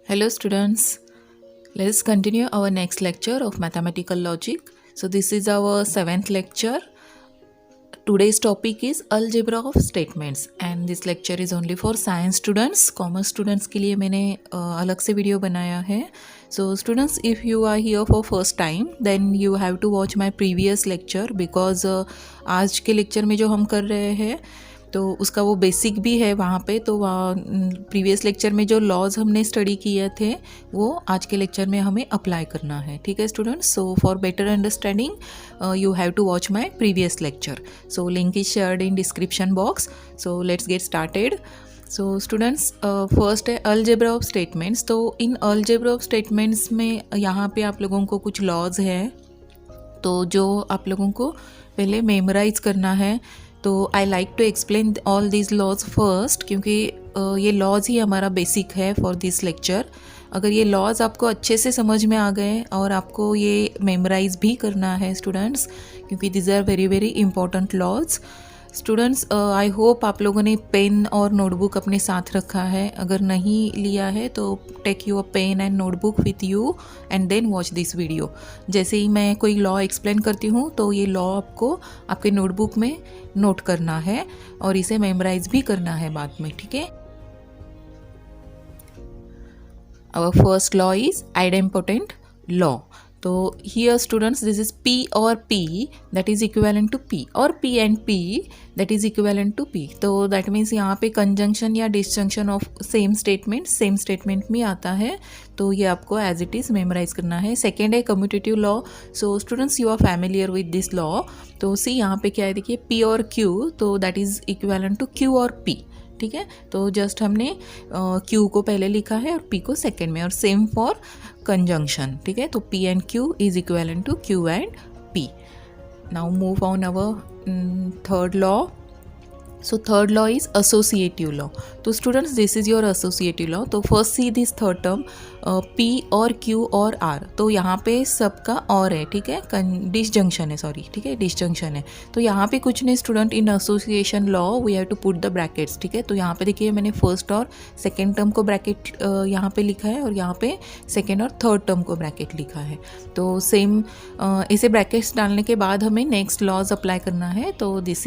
Hello students, let's continue our next lecture of mathematical logic. So this is our 7th lecture. Today's topic is algebra of statements and this lecture is only for science students. Commerce students के लिए मैंने अलग से video बनाया है. So students, if you are here for first time then you have to watch my previous lecture because आज के lecture में जो हम कर रहे हैं तो उसका वो बेसिक भी है वहाँ पे. तो वहाँ प्रीवियस लेक्चर में जो लॉज हमने स्टडी किए थे वो आज के लेक्चर में हमें अप्लाई करना है. ठीक है students, so for better understanding you have to watch my previous lecture. So link is shared in description box. So let's get started. So students, first है अलजेब्रा ऑफ स्टेटमेंट्स. तो in algebra of statements में यहाँ पे आप लोगों को कुछ laws हैं तो जो आप लोगों को पहले मेमोराइज करना है. तो I like to explain all these laws first क्योंकि ये लॉज ही हमारा बेसिक है फॉर दिस लेक्चर. अगर ये लॉज आपको अच्छे से समझ में आ गए और आपको ये मेमोराइज भी करना है स्टूडेंट्स क्योंकि this are very very important laws. Students, I hope आप लोगों ने पेन और नोटबुक अपने साथ रखा है. अगर नहीं लिया है तो take you a pen and notebook with you and then watch this video. जैसे ही मैं कोई लॉ एक्सप्लेन करती हूँ तो ये लॉ आपको आपके नोटबुक में नोट करना है और इसे मेमोराइज भी करना है बाद में. ठीक है. Our first law is idempotent law. तो here students, this is P or P that is equivalent to P or P and P that is equivalent to P. तो that means यहाँ पे conjunction या disjunction of same statement में आता है. तो ये आपको as it is memorize करना है. सेकेंड है commutative law. So students, you are familiar with this law. तो see यहाँ पे क्या है, देखिए P और Q, तो that is equivalent to Q और P. ठीक है. तो जस्ट हमने Q को पहले लिखा है और P को सेकेंड में, और सेम फॉर कंजंक्शन. ठीक है. तो P and Q is equivalent to Q and P. Now move on our third law. So third law is associative law. तो students, this is your associative law. तो first see this third term P और Q और R. तो यहाँ पे सबका और है. ठीक है. डिसजंक्शन है, सॉरी. ठीक है, डिसजंक्शन है. तो यहाँ पे कुछ नहीं student, in association law we have to put the brackets. ठीक है. तो यहाँ पे देखिए मैंने फर्स्ट और सेकेंड टर्म को ब्रैकेट यहाँ पे लिखा है और यहाँ पे सेकेंड और थर्ड टर्म को ब्रैकेट लिखा है. तो सेम इसे ब्रैकेट्स डालने के बाद हमें नेक्स्ट लॉज अप्लाई करना है. तो this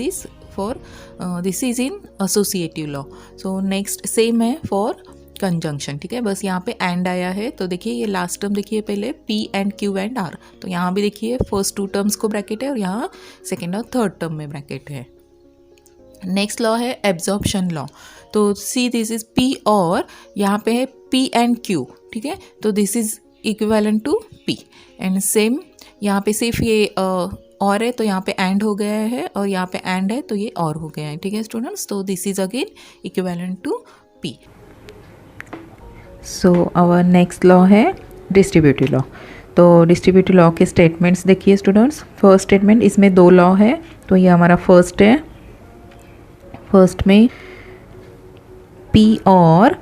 is in associative law. So next same है फॉर कंजंक्शन. ठीक है. बस यहाँ पे एंड आया है. तो देखिए ये लास्ट टर्म देखिए पहले P and Q and R. तो यहाँ भी देखिए फर्स्ट टू टर्म्स को ब्रैकेट है और यहाँ सेकेंड और थर्ड टर्म में ब्रैकेट है. नेक्स्ट लॉ है एब्जॉर्प्शन लॉ. तो सी दिस इज P और यहाँ पे है P एंड Q. ठीक है. तो this is equivalent to P and same यहाँ पे सिर्फ ये और है तो यहाँ पे एंड हो गया है और यहाँ पे एंड है तो ये और हो गया है. ठीक है स्टूडेंट्स. तो this is again equivalent to P. So our next law है डिस्ट्रीब्यूटिव लॉ. तो डिस्ट्रीब्यूटिव लॉ के स्टेटमेंट्स देखिए स्टूडेंट्स. फर्स्ट स्टेटमेंट, इसमें दो लॉ है. तो ये हमारा फर्स्ट है. फर्स्ट में P और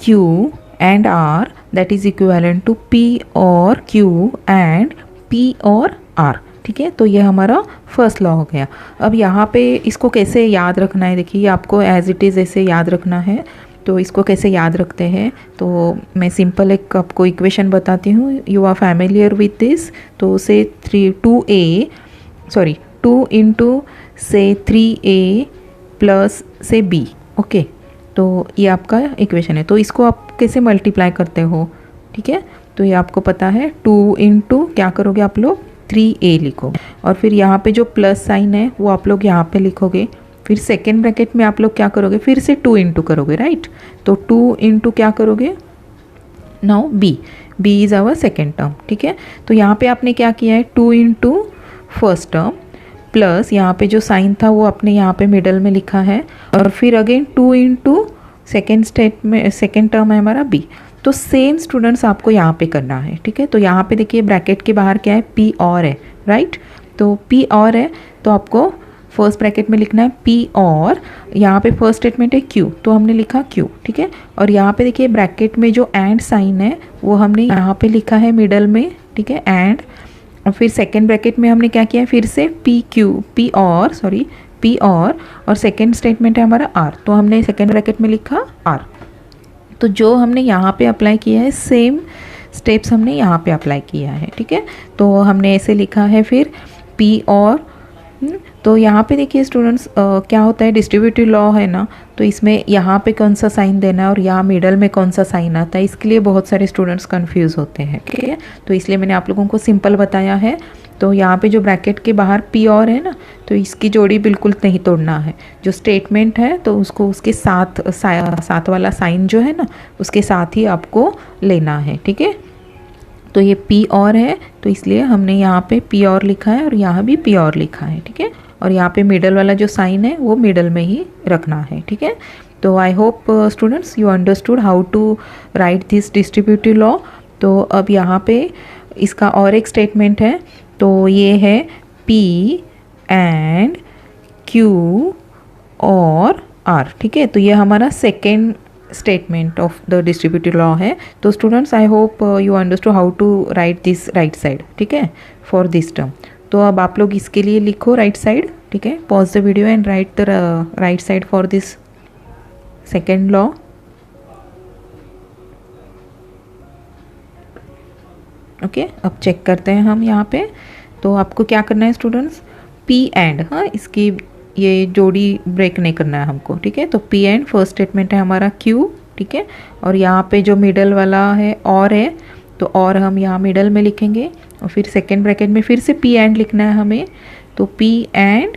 Q and R that is equivalent to P और Q एंड P और R. ठीक है. तो ये हमारा फर्स्ट लॉ हो गया. अब यहाँ पे इसको कैसे याद रखना है, देखिए आपको एज इट इज़ ऐसे याद रखना है. तो इसको कैसे याद रखते हैं, तो मैं सिंपल एक आपको इक्वेशन बताती हूँ. You are familiar with this. तो से 2 इंटू से 3A प्लस से B. ओके. तो ये आपका इक्वेशन है. तो इसको आप कैसे मल्टीप्लाई करते हो. ठीक है. तो ये आपको पता है. 2 इंटू क्या करोगे आप लोग, 3A लिखोगे और फिर यहाँ पे जो प्लस साइन है वो आप लोग यहाँ पे लिखोगे. फिर सेकेंड ब्रैकेट में आप लोग क्या करोगे, फिर से 2 इंटू करोगे. राइट. तो 2 इंटू क्या करोगे, now B is our second term. ठीक है. तो यहाँ पे आपने क्या किया है, 2 इंटू फर्स्ट टर्म प्लस यहाँ पे जो साइन था वो आपने यहाँ पे मिडल में लिखा है और फिर अगेन 2 इंटू सेकेंड टर्म है हमारा B. तो सेम स्टूडेंट्स आपको यहाँ पे करना है. ठीक है. तो यहाँ पे देखिए ब्रैकेट के बाहर क्या है, P और है. राइट. तो P और है तो आपको फर्स्ट ब्रैकेट में लिखना है P और यहाँ पे फर्स्ट स्टेटमेंट है Q तो हमने लिखा Q. ठीक है. और यहाँ पे देखिए ब्रैकेट में जो एंड साइन है वो हमने यहाँ पे लिखा है मिडल में. ठीक है. एंड और फिर सेकेंड ब्रैकेट में हमने क्या किया है, फिर से P और सेकेंड स्टेटमेंट है हमारा R. तो हमने सेकेंड ब्रैकेट में लिखा R. तो जो हमने यहाँ पे अप्लाई किया है सेम स्टेप्स हमने यहाँ पे अप्लाई किया है, ठीक है। तो हमने ऐसे लिखा है फिर पी और तो यहाँ पे देखिए स्टूडेंट्स क्या होता है, डिस्ट्रीब्यूटिव लॉ है ना, तो इसमें यहाँ पे कौन सा साइन देना है और यहाँ मिडल में कौन सा साइन आता है, इसके लिए बहुत सारे स्टूडेंट्स कंफ्यूज होते हैं, ठीक है। तो इसलिए मैंने आप लोगों को सिंपल बताया है। तो यहाँ पे जो ब्रैकेट के बाहर पी और है ना, तो इसकी जोड़ी बिल्कुल नहीं तोड़ना है। जो स्टेटमेंट है तो उसको उसके साथ वाला साइन जो है ना उसके साथ ही आपको लेना है, ठीक है। तो ये पी और है तो इसलिए हमने यहाँ पे पी और लिखा है और यहाँ भी पी और लिखा है, ठीक है। और यहाँ पे मिडल वाला जो साइन है वो मिडल में ही रखना है, ठीक है। तो I hope students you understood how to write this distributive law. तो अब यहाँ पे इसका और एक स्टेटमेंट है, तो ये है पी एंड क्यू और आर, ठीक है। तो ये हमारा second statement of the distributive law है। तो students I hope you understood how to write this right side, ठीक है, फॉर दिस टर्म। तो अब आप लोग इसके लिए लिखो राइट साइड, ठीक है। Pause the video and right the right side for this second law. Okay, अब चेक करते हैं हम यहाँ पे। तो आपको क्या करना है स्टूडेंट्स, पी एंड, हाँ इसकी ये जोड़ी ब्रेक नहीं करना है हमको, ठीक है। तो पी एंड फर्स्ट स्टेटमेंट है हमारा क्यू, ठीक है। और यहाँ पे जो मिडल वाला है और है तो और हम यहाँ मिडल में लिखेंगे और फिर सेकेंड ब्रैकेट में फिर से पी एंड लिखना है हमें, तो पी एंड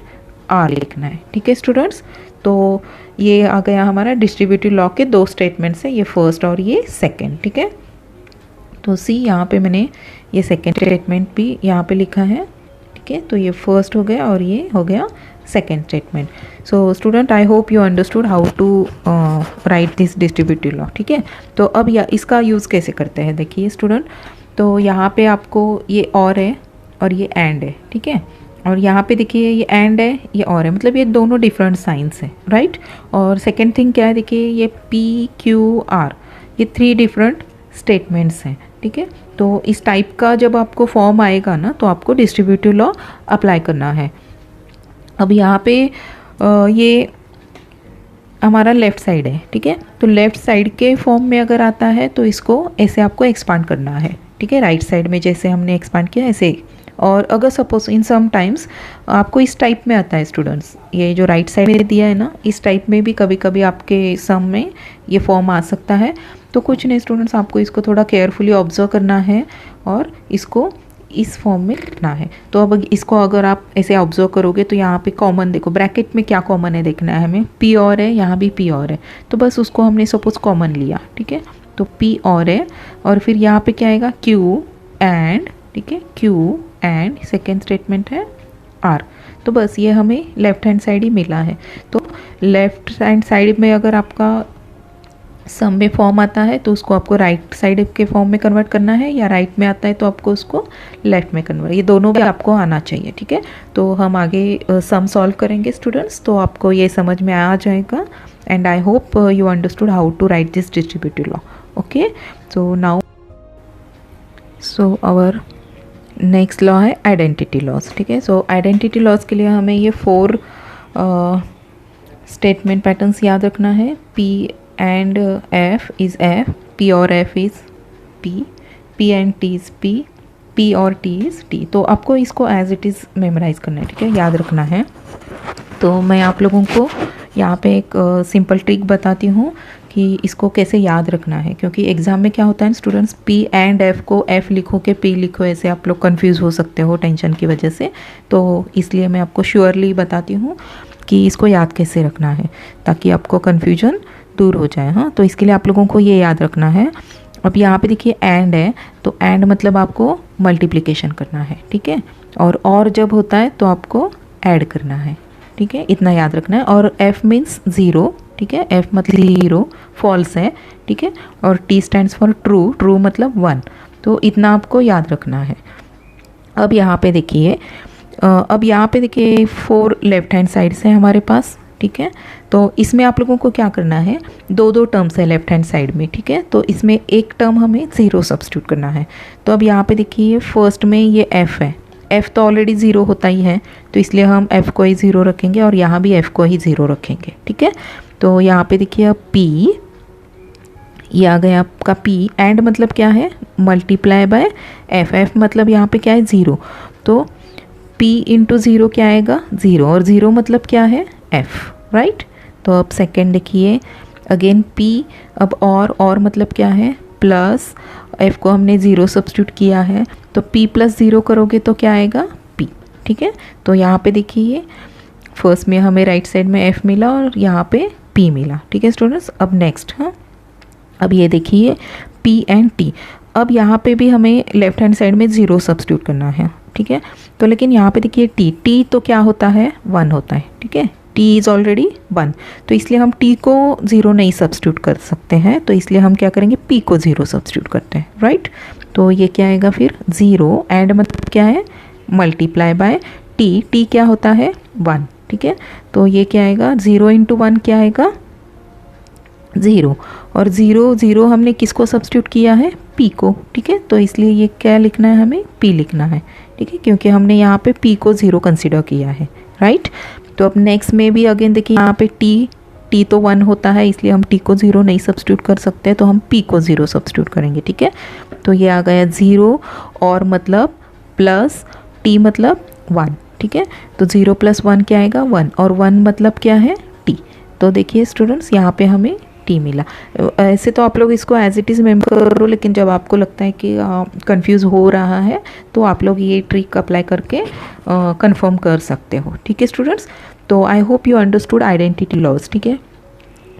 आर लिखना है, ठीक है स्टूडेंट्स। तो ये आ गया हमारा डिस्ट्रीब्यूटिव लॉ के दो स्टेटमेंट्स है, ये फर्स्ट और ये सेकेंड, ठीक है। तो सी यहाँ पे मैंने ये सेकेंड स्टेटमेंट भी यहाँ पे लिखा है, ठीक है। तो ये फर्स्ट हो गया और ये हो गया second statement. So student I hope you understood how to write this distributive law, ठीक है। तो अब इसका यूज़ कैसे करते हैं देखिए स्टूडेंट। तो यहाँ पे आपको ये और है और ये एंड है, ठीक है। और यहाँ पे देखिए ये एंड है ये और है, मतलब ये दोनों डिफरेंट साइंस हैं, राइट। और सेकेंड थिंग क्या है देखिए, ये पी क्यू आर, ये थ्री डिफरेंट स्टेटमेंट्स हैं, ठीक है। तो इस टाइप का जब आपको फॉर्म आएगा ना तो आपको डिस्ट्रीब्यूटिव लॉ अप्लाई करना है। अब यहाँ पे ये हमारा लेफ़्ट साइड है, ठीक है। तो लेफ़्ट साइड के फॉर्म में अगर आता है तो इसको ऐसे आपको एक्सपांड करना है, ठीक है। राइट साइड में जैसे हमने एक्सपांड किया ऐसे। और अगर सपोज इन सम टाइम्स आपको इस टाइप में आता है स्टूडेंट्स, ये जो राइट साइड में दिया है ना इस टाइप में भी कभी कभी आपके सम में ये फॉर्म आ सकता है। तो कुछ नहीं स्टूडेंट्स, आपको इसको थोड़ा केयरफुली ऑब्जर्व करना है और इसको इस फॉर्म में लिखना है। तो अब इसको अगर आप ऐसे ऑब्जर्व करोगे तो यहाँ पे कॉमन देखो, ब्रैकेट में क्या कॉमन है देखना है हमें, पी और है, यहाँ भी पी और है, तो बस उसको हमने सपोज कॉमन लिया, ठीक है। तो पी और है और फिर यहाँ पे क्या आएगा क्यू एंड, ठीक है, क्यू एंड सेकेंड स्टेटमेंट है आर। तो बस ये हमें लेफ्ट हैंड साइड ही मिला है। तो लेफ्ट हैंड साइड में अगर आपका सम में फॉर्म आता है तो उसको आपको राइट साइड के फॉर्म में कन्वर्ट करना है, या राइट में आता है तो आपको उसको लेफ्ट में कन्वर्ट, ये दोनों भी आपको आना चाहिए, ठीक है। तो हम आगे सम सॉल्व करेंगे स्टूडेंट्स, तो आपको ये समझ में आ जाएगा। And I hope you understood how to write this distributive law. Okay, so now our next law है आइडेंटिटी लॉज, ठीक है। सो आइडेंटिटी लॉज के लिए हमें ये 4 स्टेटमेंट पैटर्न्स याद रखना है। P and F is F, P और F is P, P and T is P, P और T is T। तो आपको इसको एज इट इज़ मेमोराइज करना है, ठीक है, याद रखना है। तो मैं आप लोगों को यहाँ पे एक सिंपल ट्रिक बताती हूँ कि इसको कैसे याद रखना है, क्योंकि एग्ज़ाम में क्या होता है स्टूडेंट्स, P एंड F को F लिखो के P लिखो, ऐसे आप लोग कन्फ्यूज़ हो सकते हो टेंशन की वजह से। तो इसलिए मैं आपको श्योरली बताती हूँ कि इसको याद कैसे रखना है ताकि आपको कन्फ्यूजन दूर हो जाए। हाँ, तो इसके लिए आप लोगों को ये याद रखना है। अब यहाँ पे देखिए एंड है, तो एंड मतलब आपको मल्टीप्लिकेशन करना है, ठीक है। और जब होता है तो आपको ऐड करना है, ठीक है, इतना याद रखना है। और F मीन्स ज़ीरो, ठीक है, F मतलब ज़ीरो, फॉल्स है, ठीक है। और T stands for true, true मतलब 1, तो इतना आपको याद रखना है। अब यहाँ पे देखिए 4 लेफ्ट हैंड साइड से हमारे पास, ठीक है। तो इसमें आप लोगों को क्या करना है, 2 टर्म्स है लेफ्ट हैंड साइड में, ठीक है। तो इसमें एक टर्म हमें 0 सब्स्टिट्यूट करना है। तो अब यहाँ पे देखिए फर्स्ट में ये F है, F तो ऑलरेडी 0 होता ही है, तो इसलिए हम F को ही 0 रखेंगे और यहाँ भी F को ही 0 रखेंगे, ठीक है। तो यहाँ पे देखिए अब P, ये आ गया आपका p, एंड मतलब क्या है, मल्टीप्लाई बाय f, f मतलब यहाँ पे क्या है, 0, तो p इंटू 0 क्या आएगा, 0, और 0 मतलब क्या है, f, राइट। तो अब सेकेंड देखिए, अगेन p, अब और मतलब क्या है, प्लस f को हमने 0 सब्स्टिट्यूट किया है, तो p प्लस 0 करोगे तो क्या आएगा, p, ठीक है। तो यहाँ पे देखिए फर्स्ट में हमें राइट साइड में f मिला और यहाँ पे p मिला, ठीक है स्टूडेंट्स। अब नेक्स्ट, हाँ, अब ये देखिए p एंड t, अब यहाँ पे भी हमें लेफ्ट हैंड साइड में 0 सब्स्टिट्यूट करना है, ठीक है। तो लेकिन यहाँ पे देखिए t तो क्या होता है, 1 होता है, ठीक है, t इज़ ऑलरेडी 1, तो इसलिए हम t को 0 नहीं सब्स्टिट्यूट कर सकते हैं, तो इसलिए हम क्या करेंगे, p को 0 सब्स्टिट्यूट करते हैं, राइट। तो ये क्या आएगा फिर, 0, एंड मतलब क्या है, मल्टीप्लाई बाय t क्या होता है, 1, ठीक है। तो ये क्या आएगा, 0 इंटू 1 क्या आएगा, 0, और 0 हमने किसको सब्स्टिट्यूट किया है, p को, ठीक है। तो इसलिए ये क्या लिखना है, हमें p लिखना है, ठीक है, क्योंकि हमने यहाँ पे p को 0 कंसिडर किया है, राइट। तो अब नेक्स्ट में भी अगेन देखिए यहाँ पे t तो 1 होता है, इसलिए हम t को 0 नहीं सब्स्टिट्यूट कर सकते, तो हम p को 0 सब्स्टिट्यूट करेंगे, ठीक है। तो ये आ गया 0 और मतलब प्लस t मतलब 1, ठीक है। तो 0 प्लस 1 क्या आएगा, 1, और 1 मतलब क्या है, t। तो देखिए स्टूडेंट्स यहाँ पे हमें t मिला। ऐसे तो आप लोग इसको एज इट इज़ मेमोर करो, लेकिन जब आपको लगता है कि कंफ्यूज हो रहा है तो आप लोग ये ट्रिक अप्लाई करके कंफर्म कर सकते हो, ठीक है स्टूडेंट्स। तो I hope you understood identity laws, ठीक है।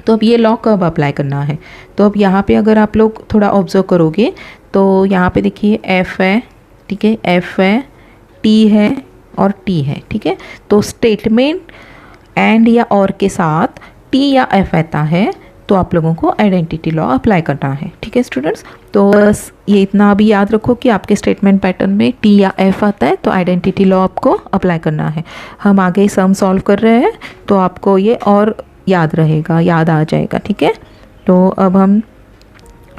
तो अब ये लॉ कब अप्लाई करना है, तो अब यहाँ पे अगर आप लोग थोड़ा ऑब्जर्व करोगे तो यहाँ पे देखिए f है, ठीक है, f है, t है और t है, ठीक है। तो स्टेटमेंट एंड या और के साथ t या f आता है तो आप लोगों को आइडेंटिटी लॉ अप्लाई करना है, ठीक है स्टूडेंट्स। तो बस ये इतना अभी याद रखो कि आपके स्टेटमेंट पैटर्न में t या f आता है तो आइडेंटिटी लॉ आपको अप्लाई करना है। हम आगे सम सॉल्व कर रहे हैं तो आपको ये और याद रहेगा, याद आ जाएगा, ठीक है। तो अब हम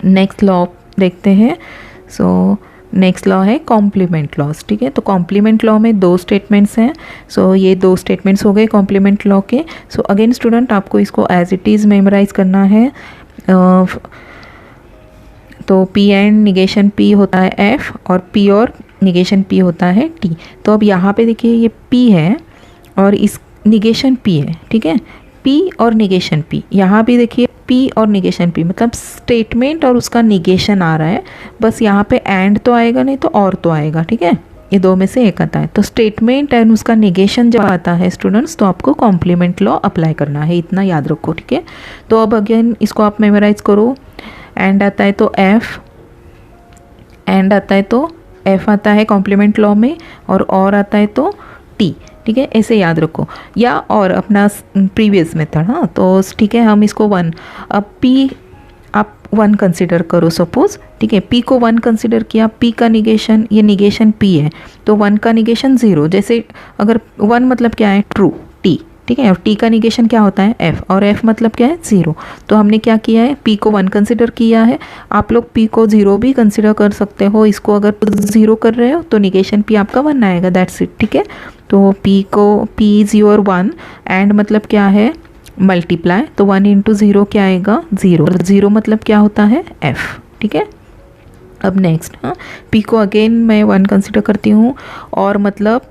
नेक्स्ट लॉ देखते हैं। सो नेक्स्ट लॉ है कॉम्प्लीमेंट लॉज, ठीक है। तो कॉम्प्लीमेंट लॉ में 2 स्टेटमेंट्स हैं। सो ये 2 स्टेटमेंट्स हो गए कॉम्प्लीमेंट लॉ के। सो अगेन स्टूडेंट आपको इसको एज इट इज़ मेमोराइज करना है। तो p एंड निगेशन p होता है f और p और निगेशन p होता है t। तो अब यहाँ पे देखिए ये p है और इस निगेशन p है, ठीक है, p और निगेशन p। यहाँ भी देखिए p और निगेशन p मतलब स्टेटमेंट और उसका निगेशन आ रहा है, बस यहाँ पे एंड तो आएगा नहीं तो और तो आएगा, ठीक है, ये 2 में से एक आता है। तो स्टेटमेंट एंड उसका निगेशन जब आता है स्टूडेंट्स तो आपको कॉम्प्लीमेंट लॉ अप्लाई करना है, इतना याद रखो, ठीक है। तो अब अगेन इसको आप मेमोराइज करो। एंड आता है तो f, एंड आता है तो f आता है कॉम्प्लीमेंट लॉ में, और आता है तो t, ठीक है, ऐसे याद रखो। या और अपना प्रीवियस मेथड, हाँ, तो ठीक है, हम इसको 1, अब p आप 1 कंसिडर करो सपोज, ठीक है, p को 1 कंसिडर किया, p का निगेशन, ये निगेशन p है तो 1 का निगेशन 0, जैसे अगर 1 मतलब क्या है, ट्रू, t, ठीक है, और t का निगेशन क्या होता है, f, और f मतलब क्या है, 0। तो हमने क्या किया है, p को 1 कंसिडर किया है, आप लोग p को 0 भी कंसिडर कर सकते हो। इसको अगर 0 कर रहे हो तो निगेशन p आपका 1 आएगा, दैट्स इट, ठीक है। तो p इज़ योर 1 एंड मतलब क्या है, मल्टीप्लाई, तो 1 इंटू 0 क्या आएगा, 0, 0 मतलब क्या होता है, f, ठीक है। अब नेक्स्ट, हाँ, p को अगेन मैं 1 कंसिडर करती हूँ और मतलब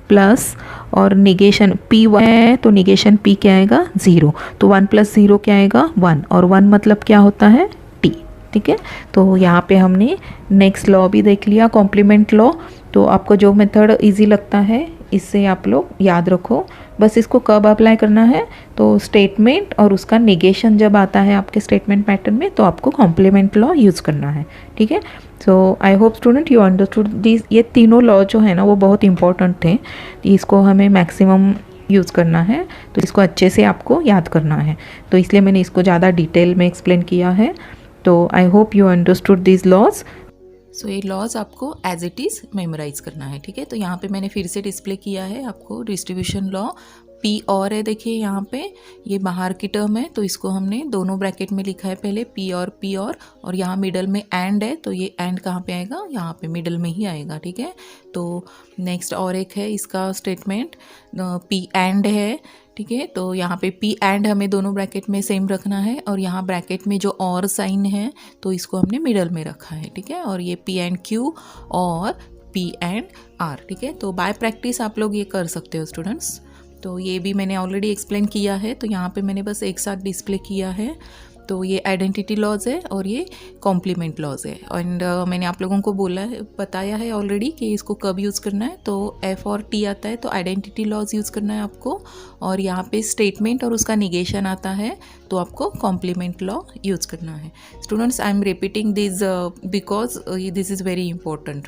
प्लस, और निगेशन p 1 है तो निगेशन p क्या आएगा, 0, तो 1 प्लस 0 क्या आएगा, 1, और 1 मतलब क्या होता है, t, ठीक है। तो यहाँ पे हमने नेक्स्ट लॉ भी देख लिया, कॉम्प्लीमेंट लॉ। तो आपको जो मेथड इजी लगता है इससे आप लोग याद रखो। बस इसको कब अप्लाई करना है, तो स्टेटमेंट और उसका निगेशन जब आता है आपके स्टेटमेंट पैटर्न में तो आपको कॉम्प्लीमेंट लॉ यूज़ करना है, ठीक है। So I hope student you understood this. ये तीनों लॉ जो है ना वो बहुत इंपॉर्टेंट थे, इसको हमें मैक्सिमम यूज़ करना है, तो इसको अच्छे से आपको याद करना है, तो इसलिए मैंने इसको ज़्यादा डिटेल में एक्सप्लेन किया है। तो I hope you understood this laws. So ये लॉज आपको एज इट इज़ मेमोराइज करना है, ठीक है। तो यहाँ पे मैंने फिर से डिस्प्ले किया है आपको डिस्ट्रीब्यूशन लॉ। p और है, देखिए यहाँ पे ये बाहर की टर्म है तो इसको हमने दोनों ब्रैकेट में लिखा है पहले, p और यहाँ मिडल में एंड है तो ये एंड कहाँ पे आएगा, यहाँ पे मिडल में ही आएगा, ठीक है। तो नेक्स्ट और एक है इसका स्टेटमेंट, p एंड है, ठीक है। तो यहाँ पे P एंड हमें दोनों ब्रैकेट में सेम रखना है, और यहाँ ब्रैकेट में जो और साइन है तो इसको हमने मिडल में रखा है, ठीक है। और ये P एंड Q और P एंड R, ठीक है। तो बाय प्रैक्टिस आप लोग ये कर सकते हो स्टूडेंट्स। तो ये भी मैंने ऑलरेडी एक्सप्लेन किया है, तो यहाँ पे मैंने बस एक साथ डिस्प्ले किया है। तो ये आइडेंटिटी लॉज है और ये कॉम्प्लीमेंट लॉज है। एंड मैंने आप लोगों को बताया है ऑलरेडी कि इसको कब यूज़ करना है। तो F और T आता है तो आइडेंटिटी लॉज यूज़ करना है आपको, और यहाँ पे स्टेटमेंट और उसका निगेशन आता है तो आपको कॉम्प्लीमेंट लॉ यूज़ करना है। Students, I am repeating this because this is very important.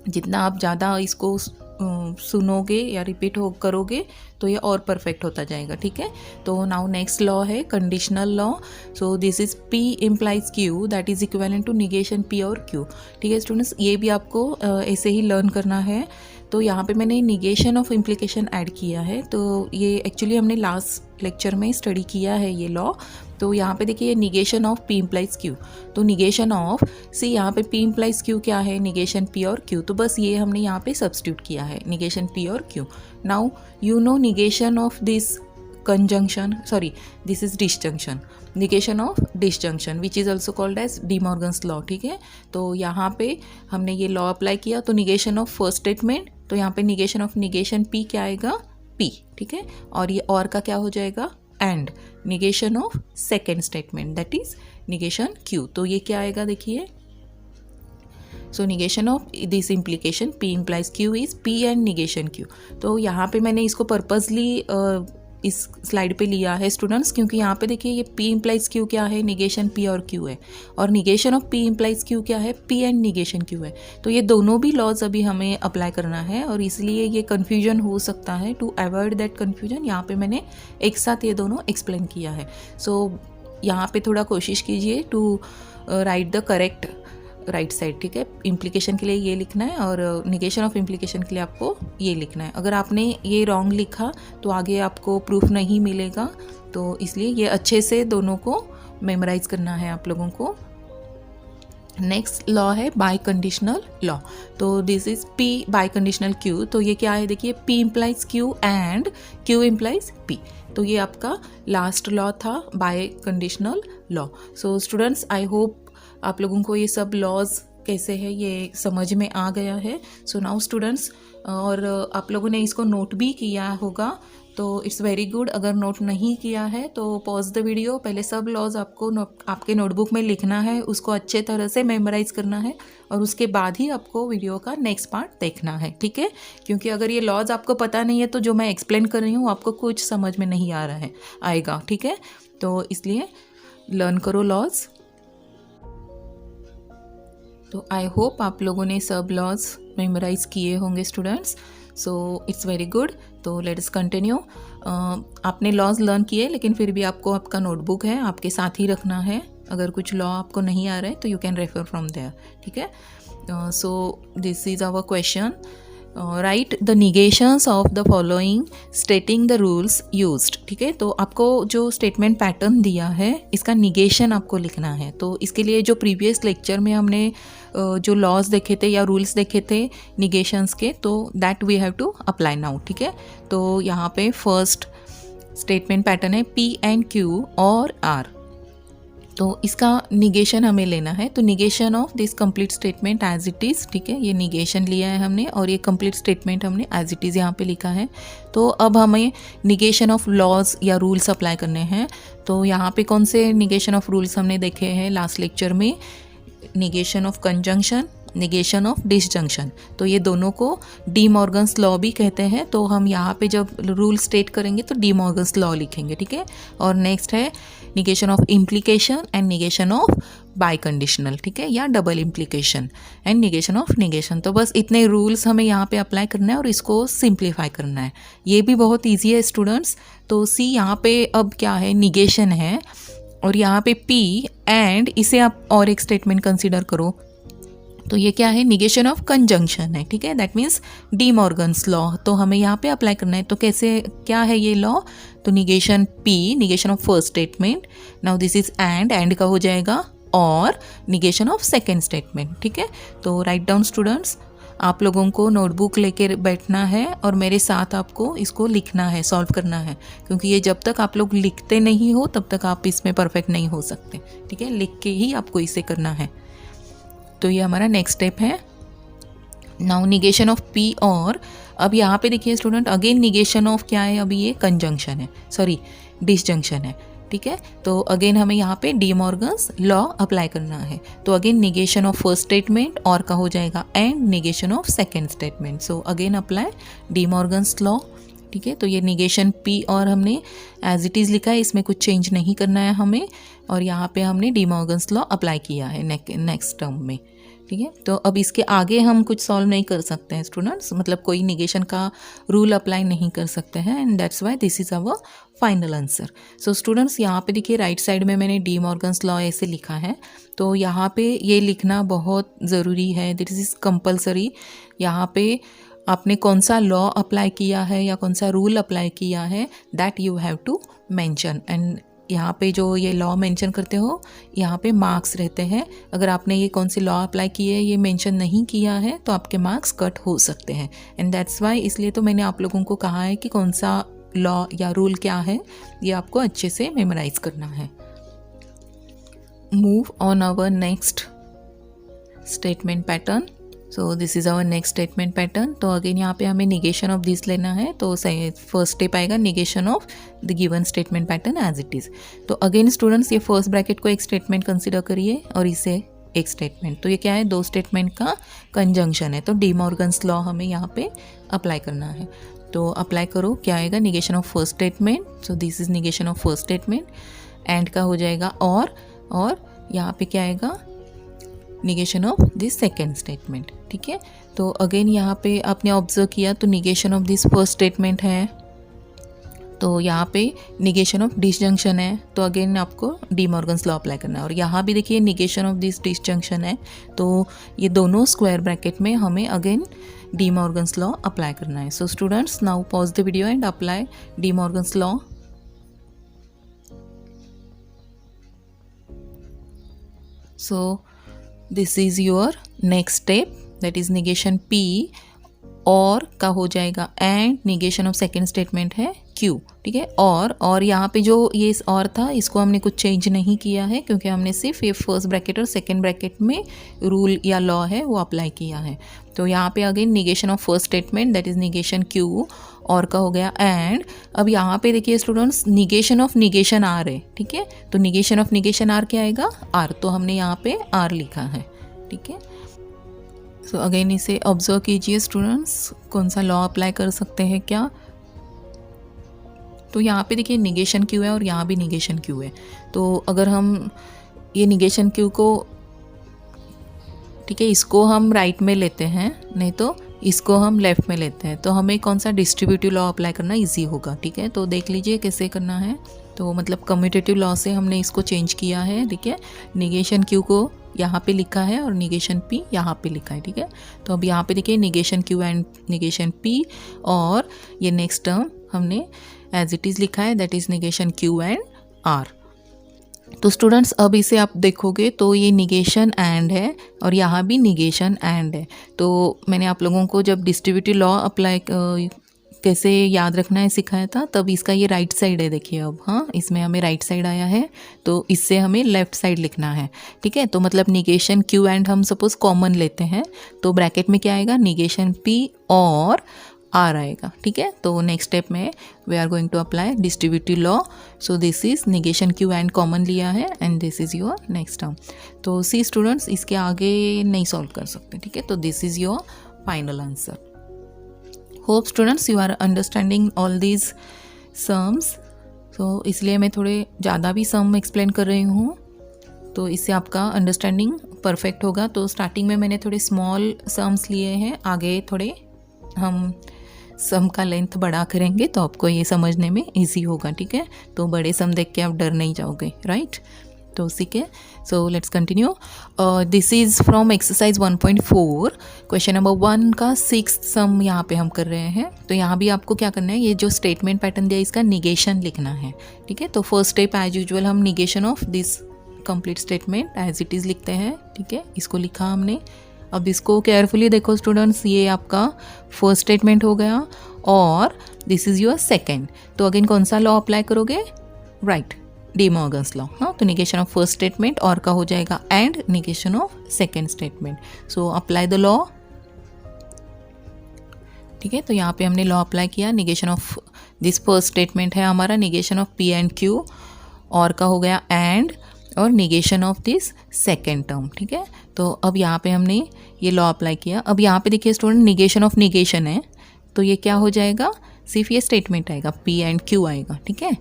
जितना आप ज़्यादा इसको सुनोगे या रिपीट करोगे तो ये और परफेक्ट होता जाएगा, ठीक है। तो नाउ नेक्स्ट लॉ है conditional law. So this is P implies Q that is equivalent to negation P और Q, ठीक है स्टूडेंट्स। ये भी आपको ऐसे ही लर्न करना है। तो यहाँ पे मैंने निगेशन ऑफ इम्प्लीकेशन ऐड किया है। तो ये एक्चुअली हमने लास्ट लेक्चर में स्टडी किया है ये लॉ। तो यहाँ पे देखिए negation of P implies Q, तो निगेशन ऑफ यहाँ पे P इम्प्लाइज Q क्या है, निगेशन P और Q। तो बस ये हमने यहाँ पे सब्स्टिट्यूट किया है, निगेशन P और Q। Now you know negation of this conjunction, sorry, this is disjunction, negation of disjunction which is also called as De Morgan's law, ठीक है। तो यहाँ पे हमने ये लॉ अप्लाई किया, तो निगेशन ऑफ फर्स्ट स्टेटमेंट, तो यहाँ पे निगेशन ऑफ निगेशन P क्या आएगा, P, ठीक है। और ये और का क्या हो जाएगा, and negation of second statement that is negation Q, तो ये क्या आएगा देखिए। So negation of this implication P implies Q is P and negation Q। तो यहाँ पे मैंने इसको पर्पजली इस स्लाइड पे लिया है स्टूडेंट्स, क्योंकि यहाँ पे देखिए ये P इम्प्लाइज Q क्या है, निगेशन P और Q है, और negation of P implies Q क्या है, P एंड निगेशन Q है। तो ये दोनों भी लॉज अभी हमें अप्लाई करना है, और इसलिए ये कन्फ्यूजन हो सकता है। टू अवॉइड दैट कन्फ्यूजन यहाँ पे मैंने एक साथ ये दोनों एक्सप्लेन किया है। सो यहाँ पे थोड़ा कोशिश कीजिए to write the correct right side, ठीक है। इम्प्लीकेशन के लिए ये लिखना है और निगेशन ऑफ इम्प्लीकेशन के लिए आपको ये लिखना है। अगर आपने ये रॉन्ग लिखा तो आगे आपको प्रूफ नहीं मिलेगा, तो इसलिए ये अच्छे से दोनों को मेमोराइज करना है आप लोगों को। नेक्स्ट लॉ है बाय कंडीशनल लॉ। तो this is P by conditional Q। तो ये क्या है देखिए, P implies Q and Q implies P। तो ये आपका लास्ट लॉ था bye conditional law. So students, I hope आप लोगों को ये सब लॉज कैसे है ये समझ में आ गया है। सो नाउ स्टूडेंट्स, और आप लोगों ने इसको नोट भी किया होगा, तो इट्स वेरी गुड। अगर नोट नहीं किया है तो पॉज द वीडियो, पहले सब लॉज आपको आपके नोटबुक में लिखना है, उसको अच्छे तरह से मेमोराइज करना है, और उसके बाद ही आपको वीडियो का नेक्स्ट पार्ट देखना है, ठीक है। क्योंकि अगर ये लॉज आपको पता नहीं है तो जो मैं एक्सप्लेन कर रही हूँ आपको कुछ समझ में नहीं आएगा, ठीक है। तो इसलिए लर्न करो लॉज। तो आई होप आप लोगों ने सब लॉज मेमोराइज किए होंगे students. So it's very good. तो लेट्स कंटिन्यू। आपने लॉज लर्न किए, लेकिन फिर भी आपको आपका नोटबुक है आपके साथ ही रखना है। अगर कुछ लॉ आपको नहीं आ रहा है तो you can refer from there, ठीक है। So this is our question. Right the negations of the following stating the rules used, ठीक है। तो आपको जो स्टेटमेंट पैटर्न दिया है इसका निगेशन आपको लिखना है। तो इसके लिए जो प्रीवियस लेक्चर में हमने जो लॉज देखे थे या रूल्स देखे थे निगेशंस के, तो that we have to apply now, ठीक है। तो यहाँ पे फर्स्ट स्टेटमेंट पैटर्न है P एंड Q और R। तो इसका निगेशन हमें लेना है। तो negation of this complete statement as it is, ठीक है। ये निगेशन लिया है हमने, और ये कंप्लीट स्टेटमेंट हमने एज इट इज़ यहाँ पे लिखा है। तो अब हमें निगेशन ऑफ लॉज या रूल्स अप्लाई करने हैं। तो यहाँ पे कौन से निगेशन ऑफ रूल्स हमने देखे हैं लास्ट लेक्चर में, negation of conjunction, negation of disjunction. तो ये दोनों को डी मॉर्गन्स लॉ भी कहते हैं। तो हम यहाँ पे जब रूल स्टेट करेंगे तो डी मॉर्गन्स लॉ लिखेंगे, ठीक है। और नेक्स्ट है negation of implication and negation of bye conditional, ठीक है, या double implication and negation of negation. तो बस इतने रूल्स हमें यहाँ पे अप्लाई करना है और इसको सिंप्लीफाई करना है। ये भी बहुत ईजी है स्टूडेंट्स। तो सी यहाँ पे अब क्या है, निगेशन है, और यहाँ पे P एंड इसे आप और एक स्टेटमेंट कंसीडर करो। तो ये क्या है, निगेशन ऑफ कंजंक्शन है, ठीक है। That means De Morgan's law. तो हमें यहाँ पे अप्लाई करना है। तो कैसे, क्या है ये लॉ, तो negation P, negation of first statement, now this is and का हो जाएगा, और निगेशन ऑफ सेकेंड स्टेटमेंट, ठीक है। तो राइट डाउन स्टूडेंट्स, आप लोगों को नोटबुक लेकर बैठना है और मेरे साथ आपको इसको लिखना है, सॉल्व करना है, क्योंकि ये जब तक आप लोग लिखते नहीं हो तब तक आप इसमें परफेक्ट नहीं हो सकते, ठीक है। लिख के ही आपको इसे करना है। तो ये हमारा नेक्स्ट स्टेप है। नाउ निगेशन ऑफ पी और, अब यहाँ पे देखिए स्टूडेंट, अगेन निगेशन ऑफ क्या है, अभी ये कंजंक्शन है, सॉरी डिसजंक्शन है, ठीक है। तो अगेन हमें यहाँ पे डी मॉर्गन्स लॉ अप्लाई करना है। तो again negation of first statement और का हो जाएगा and negation of second statement. So again apply D Morgan's law, ठीक है। तो ये निगेशन पी और हमने एज इट इज़ लिखा है, इसमें कुछ चेंज नहीं करना है हमें, और यहाँ पे हमने डी मॉर्गन्स लॉ अप्लाई किया है नेक्स्ट टर्म में, ठीक है। तो अब इसके आगे हम कुछ सॉल्व नहीं कर सकते हैं स्टूडेंट्स, मतलब कोई निगेशन का रूल अप्लाई नहीं कर सकते हैं, and that's why this is our final answer. So students यहाँ पे देखिए राइट साइड में मैंने डी मॉर्गन्स लॉ ऐसे लिखा है, तो यहाँ पे ये लिखना बहुत ज़रूरी है, दिस इज़ कंपल्सरी। यहाँ पे आपने कौन सा लॉ अप्लाई किया है या कौन सा रूल अप्लाई किया है, that you have to mention. And यहाँ पे जो ये लॉ मेंशन करते हो, यहाँ पे मार्क्स रहते हैं। अगर आपने ये कौन सी लॉ अप्लाई की है ये मेंशन नहीं किया है तो आपके मार्क्स कट हो सकते हैं, एंड दैट्स वाई, इसलिए तो मैंने आप लोगों को कहा है कि कौन सा लॉ या रूल क्या है, ये आपको अच्छे से मेमोराइज करना है। Move on our next statement pattern. So this is our next statement pattern. तो अगेन यहाँ पे हमें निगेशन ऑफ दिस लेना है, तो फर्स्ट स्टेप आएगा negation of the given statement pattern as it is. तो अगेन स्टूडेंट्स ये फर्स्ट ब्रैकेट को एक स्टेटमेंट कंसिडर करिए और इसे एक स्टेटमेंट, तो ये क्या है, दो स्टेटमेंट का कंजंक्शन है। तो डी मॉर्गन्स लॉ हमें यहाँ पे अप्लाई करना है। तो अप्लाई करो, क्या आएगा, negation of first statement, so this is negation of first statement, and का हो जाएगा और यहाँ पे क्या आएगा, negation of this second statement, ठीक है। तो अगेन यहाँ पे आपने ऑब्जर्व किया तो negation of this first statement है, तो यहाँ पे निगेशन ऑफ डिसजंक्शन है, तो अगेन आपको डी मॉर्गन्स लॉ अप्लाई करना है। और यहाँ भी देखिए निगेशन ऑफ दिस डिसजंक्शन है, तो ये दोनों स्क्वायर ब्रैकेट में हमें again D Morgan's law apply करना है। So students now pause the video and apply D Morgan's law. So this is your next step, that is negation P और का हो जाएगा and negation of second statement है Q, ठीक है। और यहाँ पे जो ये और था इसको हमने कुछ चेंज नहीं किया है, क्योंकि हमने सिर्फ ये फर्स्ट ब्रैकेट और सेकेंड ब्रैकेट में रूल या लॉ है वो अप्लाई किया है। तो यहाँ पे again negation of first statement that is negation Q और का हो गया एंड। अब यहाँ पे देखिए students negation of negation R है, ठीक है। तो निगेशन ऑफ निगेशन आर क्या आएगा, आर, तो हमने यहाँ पे आर लिखा है, ठीक है। सो अगेन इसे ऑब्जर्व कीजिए स्टूडेंट्स, कौन सा लॉ अप्लाई कर सकते हैं क्या। तो यहाँ पे देखिए निगेशन क्यू है और यहाँ भी निगेशन क्यू है, तो अगर हम ये निगेशन क्यू को, ठीक है, इसको हम राइट में लेते हैं, नहीं तो इसको हम लेफ्ट में लेते हैं, तो हमें कौन सा डिस्ट्रीब्यूटिव लॉ अप्लाई करना इजी होगा, ठीक है। तो देख लीजिए कैसे करना है। तो मतलब कम्यूटेटिव लॉ से हमने इसको चेंज किया है, ठीक है। निगेशन क्यू को यहाँ पे लिखा है और निगेशन पी यहाँ पे लिखा है, ठीक है। तो अब यहाँ पे देखिए negation Q and negation P, और ये नेक्स्ट टर्म हमने एज इट इज़ लिखा है that is negation Q and R. तो स्टूडेंट्स अब इसे आप देखोगे तो ये निगेशन एंड है और यहाँ भी निगेशन एंड है। तो मैंने आप लोगों को जब डिस्ट्रीब्यूटिव लॉ अप्लाई कैसे याद रखना है सिखाया था, तब इसका ये राइट साइड है, देखिए अब, हाँ, इसमें हमें राइट साइड आया है, तो इससे हमें लेफ्ट साइड लिखना है, ठीक है। तो मतलब निगेशन क्यू एंड हम सपोज कॉमन लेते हैं, तो ब्रैकेट में क्या आएगा, निगेशन पी और आर आएगा, ठीक है। तो नेक्स्ट स्टेप में we are going to apply distributive law. So this is negation Q and common लिया है and this is your next term. तो सी स्टूडेंट्स इसके आगे नहीं सॉल्व कर सकते, ठीक है। तो this is your final answer. Hope students you are understanding all these sums. तो इसलिए मैं थोड़े ज़्यादा भी सम एक्सप्लेन कर रही हूँ, तो इससे आपका अंडरस्टैंडिंग परफेक्ट होगा। तो स्टार्टिंग में मैंने थोड़े स्मॉल सम्स लिए हैं, आगे थोड़े हम सम का लेंथ बड़ा करेंगे तो आपको ये समझने में इजी होगा, ठीक है। तो बड़े सम देख के आप डर नहीं जाओगे, राइट। तो ठीक है, so let's continue. This is from exercise 1.4 question number 1 का 6th सम यहाँ पे हम कर रहे हैं। तो यहाँ भी आपको क्या करना है, ये जो स्टेटमेंट पैटर्न दिया इसका निगेशन लिखना है, ठीक है। तो फर्स्ट स्टेप एज यूजुअल हम negation of this complete statement as it is लिखते हैं, ठीक है। इसको लिखा हमने, अब इसको केयरफुली देखो स्टूडेंट्स, ये आपका फर्स्ट स्टेटमेंट हो गया और दिस इज़ योर सेकेंड। तो अगेन कौन सा लॉ अप्लाई करोगे? Right, D Morgan's law. हाँ, तो निगेशन ऑफ फर्स्ट स्टेटमेंट और का हो जाएगा and negation of second statement. So apply the law. ठीक है, तो यहाँ पे हमने लॉ अप्लाई किया। Negation of this first statement है हमारा negation of P and Q, और का हो गया एंड, और negation of this second term. ठीक है, तो अब यहाँ पे हमने ये लॉ अप्लाई किया। अब यहाँ पे देखिए स्टूडेंट, निगेशन ऑफ निगेशन है, तो ये क्या हो जाएगा? सिर्फ ये स्टेटमेंट आएगा, पी एंड क्यू आएगा। ठीक है,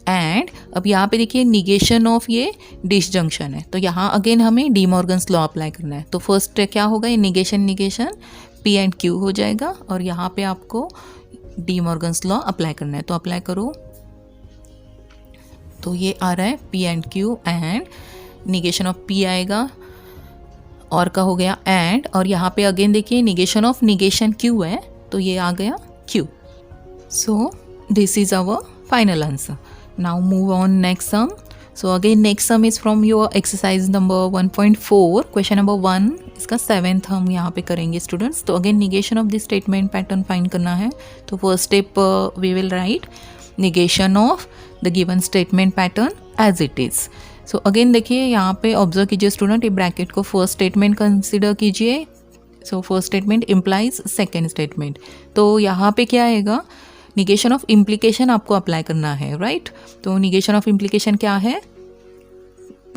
एंड अब यहाँ पे देखिए निगेशन ऑफ ये डिसजंक्शन है, तो यहाँ अगेन हमें डी मॉर्गन्स लॉ अप्लाई करना है। तो फर्स्ट क्या होगा? ये negation negation P and Q हो जाएगा, और यहाँ पे आपको डी मॉर्गन्स लॉ अप्लाई करना है। तो अप्लाई करो, तो ये आ रहा है P and Q, and negation of P आएगा, और का हो गया एंड, और यहाँ पे अगेन देखिए निगेशन ऑफ निगेशन क्यू है, तो ये आ गया Q. So this is our final answer. Now move on next sum. So again next sum is from your exercise number 1.4, question number 1, इसका 7th हम यहाँ पे करेंगे स्टूडेंट्स। तो again negation of this statement pattern find करना है। तो first step we will write negation of the given statement pattern as it is. So again देखिए यहाँ पे ऑब्जर्व कीजिए स्टूडेंट, ये ब्रैकेट को फर्स्ट स्टेटमेंट कंसिडर कीजिए। So first statement implies second statement, तो यहाँ पे क्या आएगा? निगेशन ऑफ इम्प्लीकेशन आपको अप्लाई करना है, राइट। तो निगेशन ऑफ इम्प्लीकेशन क्या है?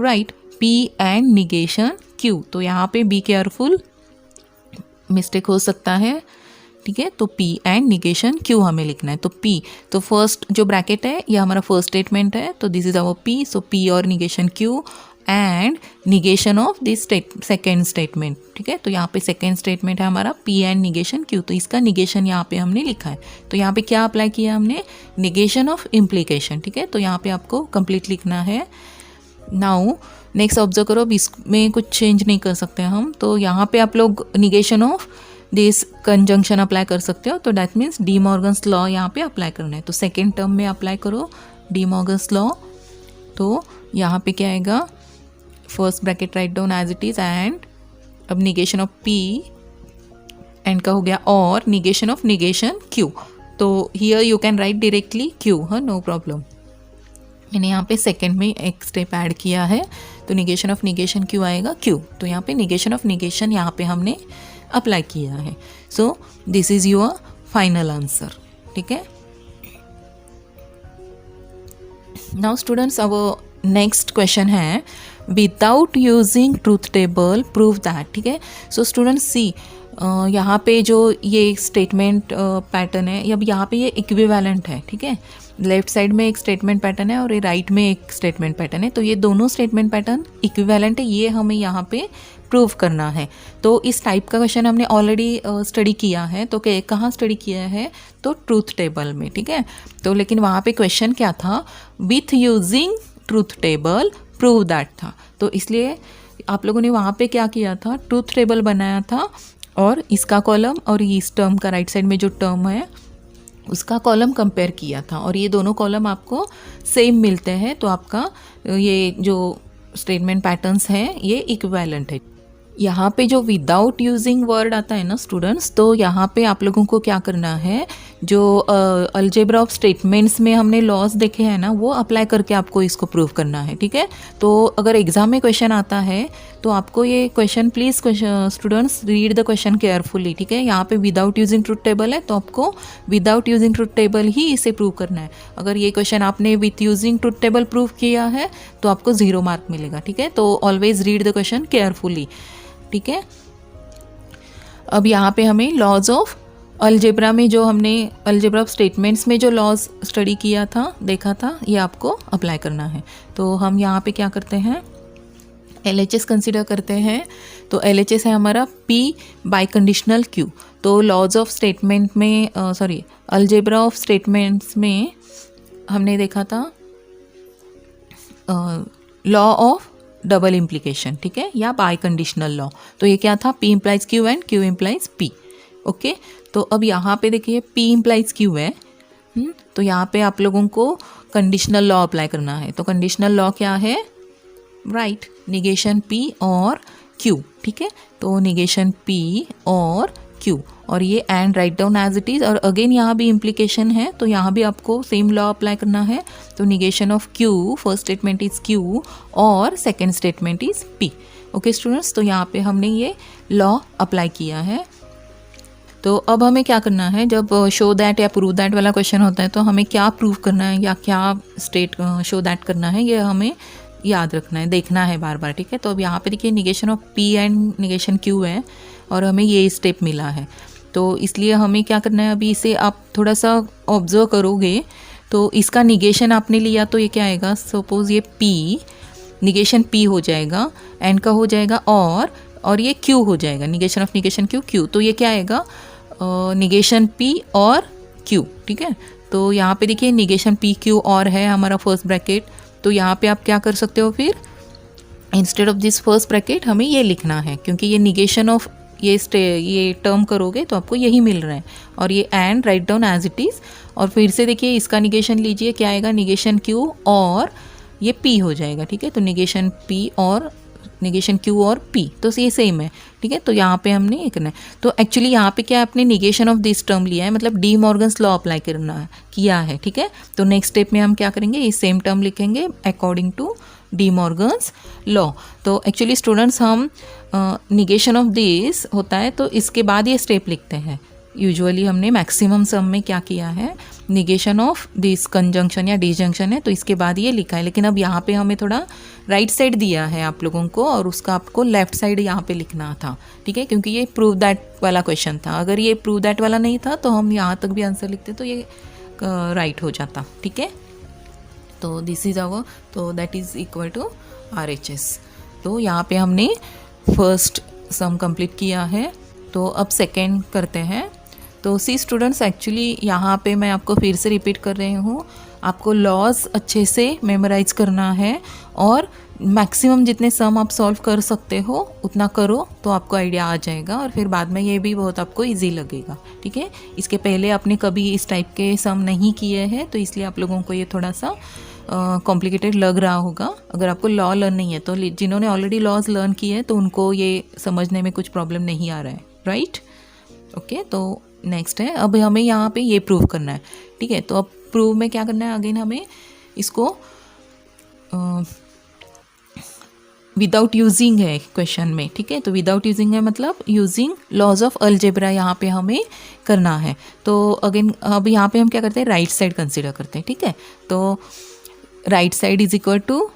Right, P and negation Q. तो यहाँ पे बी केयरफुल, मिस्टेक हो सकता है। ठीक है, तो पी एंड निगेशन क्यू हमें लिखना है। तो पी, तो फर्स्ट जो ब्रैकेट है ये हमारा फर्स्ट स्टेटमेंट है, तो this is our P. So P और negation Q and negation of this second statement. ठीक है, तो यहाँ पे सेकेंड स्टेटमेंट है हमारा पी एंड निगेशन क्यू, तो इसका निगेशन यहाँ पे हमने लिखा है। तो यहाँ पे क्या अप्लाई किया हमने? Negation of implication. ठीक है, तो यहाँ पे आपको कंप्लीट लिखना है। नाउ नेक्स्ट ऑब्जर्व करो, इसमें कुछ चेंज नहीं कर सकते हम, तो यहाँ पे आप लोग negation of this conjunction apply कर सकते हो। तो that means De Morgan's law यहाँ पे अप्लाई करना है। तो सेकेंड टर्म में अप्लाई करो डी मॉर्गन्स लॉ। तो यहाँ पे क्या आएगा? First bracket write down as it is, and अब निगेशन ऑफ पी एंड का हो गया, और निगेशन ऑफ निगेशन क्यू। तो here you can write directly Q, हाँ, नो प्रॉब्लम। मैंने यहाँ पे सेकेंड में एक स्टेप ऐड किया है, तो निगेशन ऑफ निगेशन क्यू आएगा क्यू। तो यहाँ पे निगेशन ऑफ निगेशन यहाँ पे हमने अप्लाई किया है। So this is your final answer. ठीक है, now students our next question है without using truth table prove that. ठीक है, सो स्टूडेंट्स सी यहाँ पे जो ये स्टेटमेंट पैटर्न है, अब यहाँ पे ये इक्विवेलेंट है। ठीक है, लेफ्ट साइड में एक स्टेटमेंट पैटर्न है और ये राइट में एक स्टेटमेंट पैटर्न है, तो ये दोनों स्टेटमेंट पैटर्न इक्विवेलेंट है, ये हमें यहाँ पे प्रूव करना है। तो इस टाइप का क्वेश्चन हमने ऑलरेडी स्टडी किया है, तो कहाँ स्टडी किया है? तो ट्रूथ टेबल में। ठीक है, तो लेकिन वहाँ पे क्वेश्चन क्या था? With using truth table prove that था, तो इसलिए आप लोगों ने वहाँ पे क्या किया था? ट्रूथ टेबल बनाया था, और इसका कॉलम और इस टर्म का राइट साइड में जो टर्म है उसका कॉलम कंपेयर किया था, और ये दोनों कॉलम आपको सेम मिलते हैं, तो आपका ये जो स्टेटमेंट पैटर्न्स हैं ये इक्विवेलेंट है। यहाँ पे जो विदाउट यूजिंग वर्ड आता है ना स्टूडेंट्स, तो यहाँ पे आप लोगों को क्या करना है? जो अलजेब्रा ऑफ स्टेटमेंट्स में हमने लॉज देखे हैं ना, वो अप्लाई करके आपको इसको प्रूव करना है। ठीक है, तो अगर एग्जाम में क्वेश्चन आता है तो आपको ये question please students read the question carefully. ठीक है, यहाँ पे विदाउट यूजिंग ट्रूथ टेबल है, तो आपको विदाउट यूजिंग ट्रूथ टेबल ही इसे प्रूव करना है। अगर ये क्वेश्चन आपने with using truth table prove किया है तो आपको 0 मार्क मिलेगा। ठीक है, तो always read the question carefully. ठीक है, अब यहाँ पे हमें लॉज ऑफ अलजेब्रा में जो हमने अलजेब्रा ऑफ स्टेटमेंट्स में जो लॉज स्टडी किया था, देखा था, ये आपको अप्लाई करना है। तो हम यहाँ पे क्या करते हैं? LHS कंसिडर करते हैं। तो LHS है हमारा P बाई कंडीशनल Q। तो लॉज ऑफ स्टेटमेंट में अलजेब्रा ऑफ स्टेटमेंट्स में हमने देखा था लॉ ऑफ डबल इम्प्लीकेशन। ठीक है, या बाय कंडीशनल लॉ। तो ये क्या था? P implies Q and Q implies P। Okay, तो अब यहाँ पे देखिए P इम्प्लाइज Q है, तो यहाँ पे आप लोगों को कंडीशनल लॉ अप्लाई करना है। तो कंडीशनल लॉ क्या है? राइट, निगेशन P और क्यू, ठीक है। तो निगेशन पी और क्यू, और ये and write down as it is, और अगेन यहाँ भी इम्प्लीकेशन है, तो यहाँ भी आपको सेम लॉ अप्लाई करना है। तो negation of Q, first statement is Q और second statement is P. Okay students, तो यहाँ पे हमने ये लॉ अप्लाई किया है। तो अब हमें क्या करना है, जब शो दैट या प्रूव दैट वाला क्वेश्चन होता है तो हमें क्या प्रूव करना है या क्या स्टेट शो दैट करना है, ये हमें याद रखना है, देखना है बार बार, ठीक है। तो अब यहाँ पे देखिए negation of P and negation Q है और हमें ये स्टेप मिला है, तो इसलिए हमें क्या करना है, अभी इसे आप थोड़ा सा ऑब्जर्व करोगे तो इसका निगेशन आपने लिया तो ये क्या आएगा, सपोज ये पी, निगेशन पी हो जाएगा, एंड का हो जाएगा और ये क्यू हो जाएगा, निगेशन ऑफ निगेशन क्यू, तो ये क्या आएगा, निगेशन पी और क्यू, ठीक है। तो यहाँ पे देखिए निगेशन पी क्यू और है हमारा फर्स्ट ब्रैकेट, तो यहाँ पे आप क्या कर सकते हो, फिर instead of this first bracket हमें ये लिखना है, क्योंकि ये निगेशन ऑफ ये टर्म करोगे तो आपको यही मिल रहा है, और ये and write down as it is, और फिर से देखिए इसका निगेशन लीजिए, क्या आएगा, निगेशन क्यू और ये पी हो जाएगा, ठीक है। तो निगेशन पी और निगेशन क्यू और पी, तो ये सेम है, ठीक है। तो यहाँ पे हमने ये करना है, तो एक्चुअली यहाँ पे क्या आपने निगेशन ऑफ दिस टर्म लिया है, मतलब डी मॉर्गन्स लॉ अप्लाई करना किया है, ठीक है। तो नेक्स्ट स्टेप में हम क्या करेंगे, ये सेम टर्म लिखेंगे according to De Morgan's law. तो एक्चुअली स्टूडेंट्स हम निगेशन ऑफ दिस होता है तो इसके बाद ये स्टेप लिखते हैं। यूजुअली हमने मैक्सिमम सम में क्या किया है, निगेशन ऑफ दिस कंजंक्शन या डिसजंक्शन है तो इसके बाद ये लिखा है, लेकिन अब यहाँ पे हमें थोड़ा राइट साइड दिया है आप लोगों को, और उसका आपको लेफ्ट साइड यहाँ पे लिखना था, ठीक है, क्योंकि ये प्रूव दैट वाला क्वेश्चन था। अगर ये प्रूव दैट वाला नहीं था तो हम यहाँ तक भी आंसर लिखते तो ये राइट हो जाता, ठीक है। तो दिस इज आवर, तो that is equal to RHS। तो यहाँ पे हमने फर्स्ट सम कंप्लीट किया है, तो अब सेकेंड करते हैं। तो सी स्टूडेंट्स, एक्चुअली यहाँ पे मैं आपको फिर से रिपीट कर रही हूँ, आपको लॉज अच्छे से मेमोराइज करना है और मैक्सिमम जितने सम आप सॉल्व कर सकते हो उतना करो तो आपको आइडिया आ जाएगा, और फिर बाद में ये भी बहुत आपको इजी लगेगा, ठीक है। इसके पहले आपने कभी इस टाइप के सम नहीं किए हैं तो इसलिए आप लोगों को ये थोड़ा सा कॉम्प्लिकेटेड लग रहा होगा। अगर आपको लॉ लर्न नहीं है तो जिन्होंने ऑलरेडी लॉज लर्न किए हैं तो उनको ये समझने में कुछ प्रॉब्लम नहीं आ रहा है, राइट। ओके, तो नेक्स्ट है, अब हमें यहाँ पे ये प्रूव करना है, ठीक है। तो अब प्रूव में क्या करना है, अगेन हमें इसको विदाउट यूजिंग है क्वेश्चन में, ठीक है। तो विदाउट यूजिंग है मतलब यूजिंग लॉज ऑफ अलजेब्रा यहाँ पे हमें करना है। तो अगेन अब यहाँ पे हम क्या करते हैं, राइट साइड कंसिडर करते हैं, ठीक है। तो right side is equal to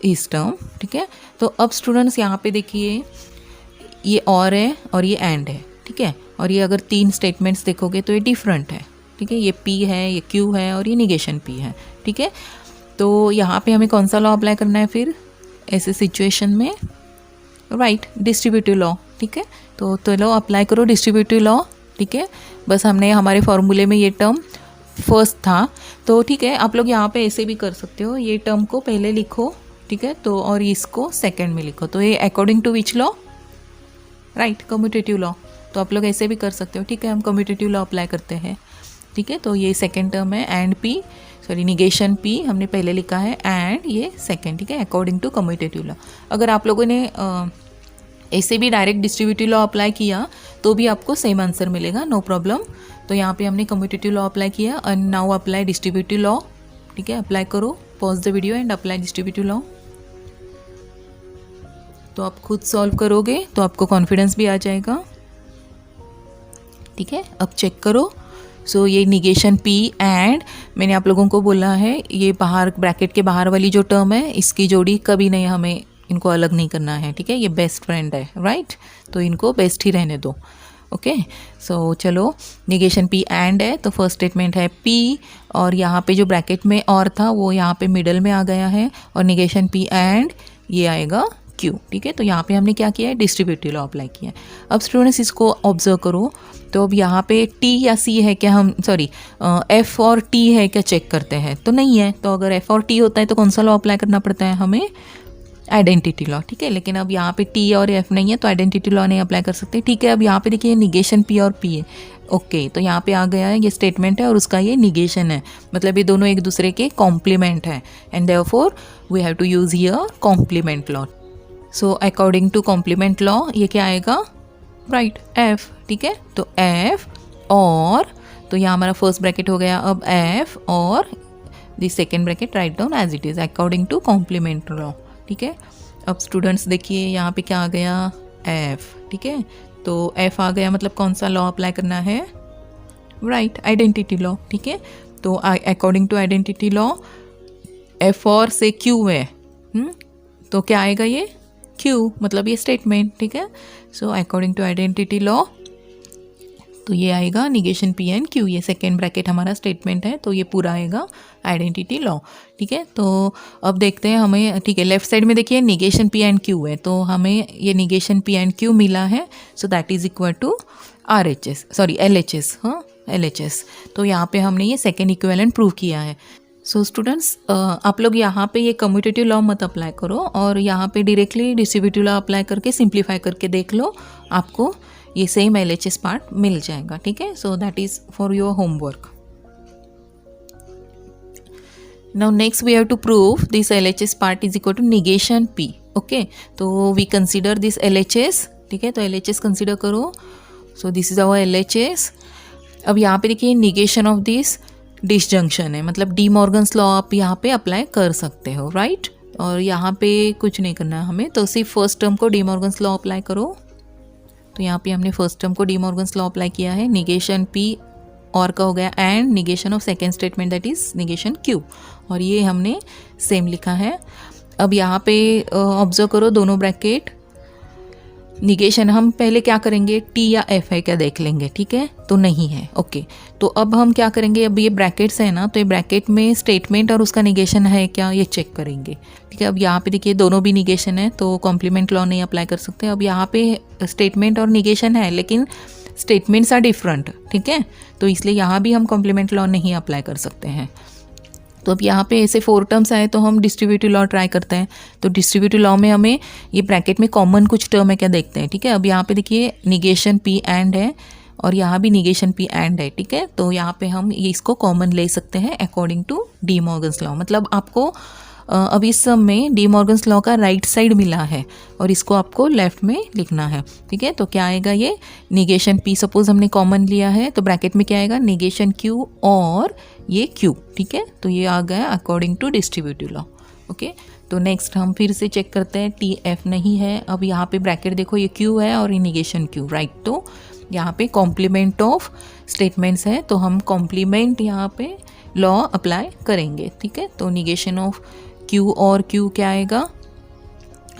इस टर्म, ठीक है। तो अब स्टूडेंट्स यहाँ पे देखिए ये और है और ये एंड है, ठीक है, और ये अगर तीन स्टेटमेंट्स देखोगे तो ये डिफरेंट है, ठीक है। ये पी है, ये क्यू है और ये निगेशन पी है, ठीक है। तो यहाँ पे हमें कौन सा लॉ अप्लाई करना है फिर ऐसे सिचुएशन में, राइट, डिस्ट्रीब्यूटिव लॉ, ठीक है। तो चलो अप्लाई करो डिस्ट्रीब्यूटिव लॉ, ठीक है। बस हमने हमारे फॉर्मूले में ये टर्म फर्स्ट था तो ठीक है, आप लोग यहाँ पे ऐसे भी कर सकते हो, ये टर्म को पहले लिखो, ठीक है, तो और इसको सेकंड में लिखो, तो ये according to which law, right, commutative law. तो आप लोग ऐसे भी कर सकते हो, ठीक है। हम कम्यूटेटिव लॉ अप्लाई करते हैं, ठीक है। तो ये सेकंड टर्म है and P, sorry negation P हमने पहले लिखा है एंड ये सेकंड, ठीक है, अकॉर्डिंग टू कम्यूटेटिव लॉ। अगर आप लोगों ने ऐसे भी डायरेक्ट डिस्ट्रीब्यूटिव लॉ अप्लाई किया तो भी आपको सेम आंसर मिलेगा, नो प्रॉब्लम। तो यहाँ पे हमने कम्यूटेटिव लॉ अप्लाई किया and now apply distributive law, ठीक है। अप्लाई करो, pause the video and apply distributive law. तो आप खुद सॉल्व करोगे तो आपको कॉन्फिडेंस भी आ जाएगा, ठीक है। अब चेक करो, सो ये निगेशन पी एंड मैंने आप लोगों को बोला है ये बाहर ब्रैकेट के बाहर वाली जो टर्म है इसकी जोड़ी कभी नहीं, हमें इनको अलग नहीं करना है, ठीक है। ये बेस्ट फ्रेंड है, राइट, तो इनको बेस्ट ही रहने दो, ओके। सो चलो, निगेशन पी एंड है तो फर्स्ट स्टेटमेंट है पी और यहाँ पे जो ब्रैकेट में और था वो यहाँ पे मिडल में आ गया है, और निगेशन पी एंड ये आएगा क्यू, ठीक है। तो यहाँ पे हमने क्या किया है, डिस्ट्रीब्यूटिव लॉ अप्लाई किया है। अब स्टूडेंट्स इसको ऑब्जर्व करो, तो अब यहाँ पे टी या सी है क्या, हम सॉरी एफ और टी है क्या चेक करते हैं, तो नहीं है। तो अगर एफ और टी होता है तो कौन सा लॉ अप्लाई करना पड़ता है हमें, आइडेंटिटी लॉ, ठीक है। लेकिन अब यहाँ पे टी और एफ नहीं है तो आइडेंटिटी लॉ नहीं अप्लाई कर सकते, ठीक है। अब यहाँ पे देखिए निगेशन पी और पी है, ओके, तो यहाँ पे आ गया है ये स्टेटमेंट है और उसका ये निगेशन है, मतलब ये दोनों एक दूसरे के कॉम्प्लीमेंट है and therefore we have to use here complement law, so according to complement law ये क्या आएगा, राइट, एफ, ठीक है। तो एफ और, तो यहाँ हमारा फर्स्ट ब्रैकेट हो गया, अब एफ और this second bracket write down as it is according to complement law, ठीक है। अब स्टूडेंट्स देखिए यहाँ पे क्या आ गया, एफ, ठीक है। तो एफ आ गया मतलब कौन सा लॉ अप्लाई करना है, राइट, आइडेंटिटी लॉ, ठीक है। तो according to identity law F और से क्यू है, तो क्या आएगा ये, क्यू, मतलब ये स्टेटमेंट, ठीक है। So according to identity law तो ये आएगा निगेशन पी एंड क्यू, ये सेकेंड ब्रैकेट हमारा स्टेटमेंट है, तो ये पूरा आएगा आइडेंटिटी लॉ, ठीक है। तो अब देखते हैं हमें, ठीक है, लेफ्ट साइड में देखिए निगेशन पी एंड क्यू है, तो हमें ये निगेशन पी एंड क्यू मिला है, so that is equal to R H S, sorry L H S, हाँ एल एच एस। तो यहाँ पे हमने ये सेकेंड इक्विवेलेंट प्रूव किया है। सो स्टूडेंट्स आप लोग यहाँ पे ये कम्यूटेटिव लॉ मत अप्लाई करो और यहाँ पे डायरेक्टली डिस्ट्रीब्यूटिव लॉ अप्लाई करके सिंप्लीफाई करके देख लो, आपको ये सेम LHS पार्ट मिल जाएगा, ठीक है। So that is for your homework. Now next we have to prove this LHS part is equal to negation P, okay. तो वी कंसिडर दिस LHS, ठीक है, तो LHS कंसिडर करो। So this is our LHS। अब यहाँ पे देखिए negation of this disjunction है, मतलब डी मॉर्गन्स लॉ आप यहाँ पे अप्लाई कर सकते हो, राइट। और यहाँ पे कुछ नहीं करना है हमें, तो सिर्फ फर्स्ट टर्म को डी मॉर्गन्स लॉ अप्लाई करो। तो यहाँ पे हमने फर्स्ट टर्म को डी मॉर्गन्स लॉ अप्लाई किया है, निगेशन पी और का हो गया and negation of second statement that is negation Q, और ये हमने सेम लिखा है। अब यहाँ पे ऑब्जर्व करो दोनों ब्रैकेट, निगेशन हम पहले क्या करेंगे, टी या एफ है क्या देख लेंगे, ठीक है, तो नहीं है, ओके। तो अब हम क्या करेंगे, अब ये ब्रैकेट्स है ना, तो ये ब्रैकेट में स्टेटमेंट और उसका निगेशन है क्या, ये चेक करेंगे, ठीक है। अब यहाँ पे देखिए दोनों भी निगेशन है, तो कॉम्प्लीमेंट लॉ नहीं अप्लाई कर सकते। अब यहाँ पे स्टेटमेंट और निगेशन है लेकिन स्टेटमेंट्स आर डिफरेंट, ठीक है, तो इसलिए यहाँ भी हम कॉम्प्लीमेंट लॉ नहीं अप्लाई कर सकते हैं। तो अब यहाँ पे ऐसे 4 टर्म्स आए तो हम डिस्ट्रीब्यूटिव लॉ ट्राई करते हैं। तो डिस्ट्रीब्यूटिव लॉ में हमें ये ब्रैकेट में कॉमन कुछ टर्म है क्या देखते हैं, ठीक है। अब यहाँ पे देखिए निगेशन पी एंड है और यहाँ भी निगेशन पी एंड है, ठीक है। तो यहाँ पे हम ये इसको कॉमन ले सकते हैं according to De Morgan's law, मतलब आपको अब इस सब में डी मॉर्गन्स लॉ का राइट साइड मिला है और इसको आपको लेफ्ट में लिखना है, ठीक है। तो क्या आएगा, ये निगेशन पी सपोज हमने कॉमन लिया है, तो ब्रैकेट में क्या आएगा, निगेशन क्यू और ये क्यू, ठीक है। तो ये आ गया according to distributive law, okay. तो नेक्स्ट हम फिर से चेक करते हैं, टी एफ नहीं है। अब यहाँ पे ब्रैकेट देखो ये क्यू है और ये निगेशन क्यू, राइट। तो यहाँ पे कॉम्प्लीमेंट ऑफ स्टेटमेंट्स है, तो हम कॉम्प्लीमेंट यहाँ पे लॉ अप्लाई करेंगे, ठीक है। तो निगेशन ऑफ क्यू और क्यू क्या आएगा,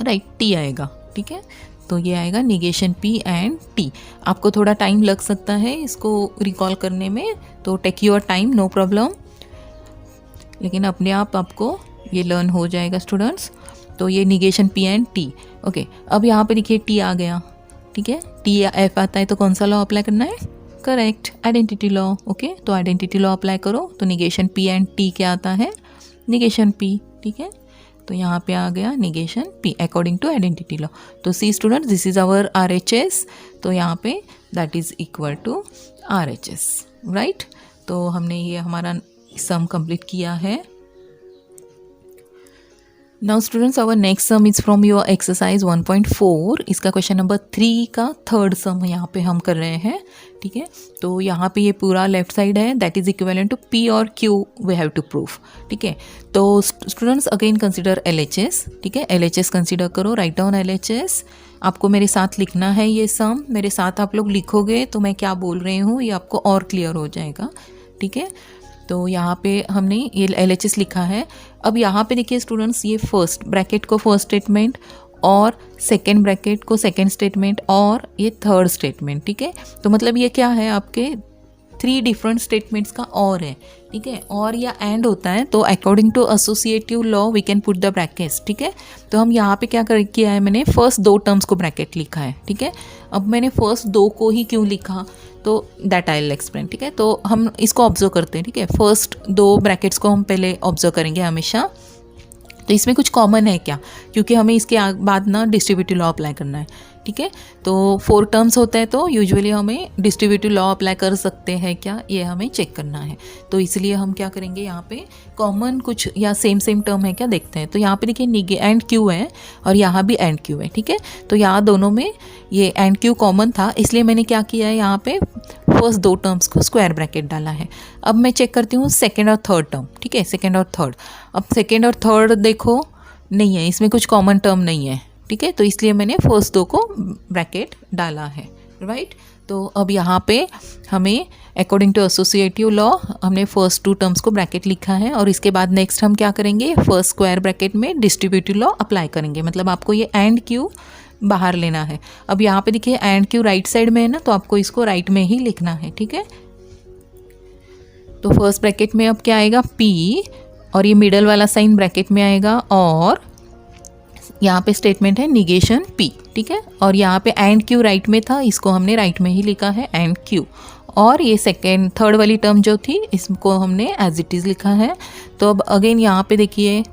राइट, टी आएगा, ठीक है। तो ये आएगा निगेशन पी एंड टी। आपको थोड़ा टाइम लग सकता है इसको रिकॉल करने में, तो take your time, no problem, लेकिन अपने आप आपको ये लर्न हो जाएगा स्टूडेंट्स। तो ये negation P and T, okay. अब यहाँ पे देखिए टी आ गया, ठीक है, टी या एफ आता है तो कौन सा लॉ अप्लाई करना है, करेक्ट, आइडेंटिटी लॉ, ओके। तो आइडेंटिटी लॉ अप्लाई करो, तो निगेशन पी एंड टी क्या आता है, निगेशन पी, ठीक है। तो यहाँ पे आ गया negation P according to identity law. तो see student this is our RHS, तो यहाँ पे that is equal to RHS, right. तो हमने ये हमारा सम कंप्लीट किया है। Now students our next sum is from your exercise 1.4, इसका क्वेश्चन नंबर 3 का थर्ड सम यहाँ पे हम कर रहे हैं, ठीक है। तो यहाँ पे ये पूरा लेफ्ट साइड है, that is equivalent to P और Q we have to proof, ठीक है। तो स्टूडेंट्स अगेन कंसिडर LHS, ठीक है, LHS कंसिडर करो, राइट डाउन LHS। आपको मेरे साथ लिखना है ये सम, मेरे साथ आप लोग लिखोगे तो मैं क्या बोल रही हूँ ये आपको और क्लियर हो जाएगा, ठीक है। तो यहाँ पे हमने ये LHS लिखा है। अब यहाँ पे देखिए स्टूडेंट्स, ये फर्स्ट ब्रैकेट को फर्स्ट स्टेटमेंट और सेकेंड ब्रैकेट को सेकेंड स्टेटमेंट और ये थर्ड स्टेटमेंट, ठीक है। तो मतलब ये क्या है, आपके 3 डिफरेंट स्टेटमेंट्स का और है, ठीक है, और या एंड होता है, तो according to associative law we can put the brackets, ठीक है। तो हम यहाँ पे क्या किया है, मैंने फर्स्ट 2 टर्म्स को ब्रैकेट लिखा है, ठीक है। अब मैंने फर्स्ट 2 को ही क्यों लिखा, तो दैट आई विल एक्सप्लेन, ठीक है। तो हम इसको ऑब्जर्व करते हैं, ठीक है। फर्स्ट 2 ब्रैकेट्स को हम पहले ऑब्जर्व करेंगे हमेशा। तो इसमें कुछ कॉमन है क्या, क्योंकि हमें इसके बाद ना डिस्ट्रीब्यूटिव लॉ अप्लाई करना है, ठीक है। तो 4 टर्म्स होता है तो यूजुअली हमें डिस्ट्रीब्यूटिव लॉ अप्लाई कर सकते हैं क्या, ये हमें चेक करना है। तो इसलिए हम क्या करेंगे, यहाँ पे कॉमन कुछ या सेम टर्म है क्या देखते हैं। तो यहाँ पे देखिए एंड क्यू है और यहाँ भी एंड क्यू है, ठीक है। तो यहाँ दोनों में ये एंड क्यू कॉमन था, इसलिए मैंने क्या किया है, यहाँ पे फर्स्ट 2 टर्म्स को स्क्वायर ब्रैकेट डाला है। अब मैं चेक करती हूँ सेकेंड और थर्ड टर्म, ठीक है, सेकेंड और थर्ड। अब सेकेंड और थर्ड देखो नहीं है, इसमें कुछ कॉमन टर्म नहीं है, ठीक है। तो इसलिए मैंने फर्स्ट 2 को ब्रैकेट डाला है, राइट। तो अब यहाँ पे हमें अकॉर्डिंग टू एसोसिएटिव लॉ हमने फर्स्ट 2 टर्म्स को ब्रैकेट लिखा है और इसके बाद नेक्स्ट हम क्या करेंगे, फर्स्ट स्क्वायर ब्रैकेट में डिस्ट्रीब्यूटिव लॉ अप्लाई करेंगे। मतलब आपको ये एंड क्यू बाहर लेना है। अब यहाँ पे देखिए एंड क्यू राइट साइड में है ना, तो आपको इसको राइट में ही लिखना है, ठीक है। तो फर्स्ट ब्रैकेट में अब क्या आएगा, पी, और ये मिडल वाला साइन ब्रैकेट में आएगा, और यहाँ पे स्टेटमेंट है निगेशन पी, ठीक है। और यहाँ पे एंड क्यू राइट में था, इसको हमने राइट में ही लिखा है एंड क्यू। और ये थर्ड वाली टर्म जो थी इसको हमने एज इट इज़ लिखा है। तो अब अगेन यहाँ पे देखिए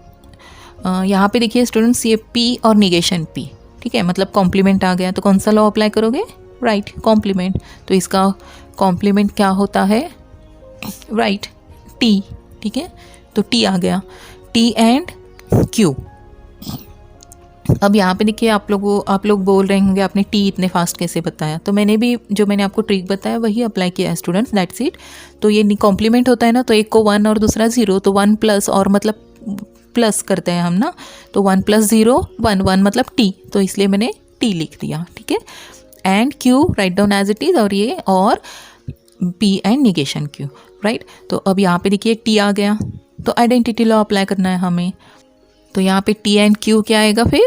स्टूडेंट्स, ये पी और निगेशन पी, ठीक है, मतलब कॉम्प्लीमेंट आ गया। तो कौन सा लॉ अप्लाई करोगे, राइट, कॉम्प्लीमेंट। तो इसका कॉम्प्लीमेंट क्या होता है, राइट, टी, ठीक है। तो टी आ गया, टी एंड क्यू। अब यहाँ पे देखिए आप लोग बोल रहे होंगे आपने टी इतने फास्ट कैसे बताया। तो मैंने आपको ट्रिक बताया वही अप्लाई किया है स्टूडेंट्स, दैट्स इट। तो ये कॉम्प्लीमेंट होता है ना, तो एक को 1 और दूसरा 0, तो 1 प्लस, और मतलब प्लस करते हैं हम ना, तो 1 + 0 1, 1 मतलब टी, तो इसलिए मैंने टी लिख दिया, ठीक है। And Q write down as it is, और ये और P and negation Q, right. तो अब यहाँ पे देखिए टी आ गया, तो आइडेंटिटी लॉ अप्लाई करना है हमें। तो यहाँ पे टी एंड क्यू क्या आएगा फिर,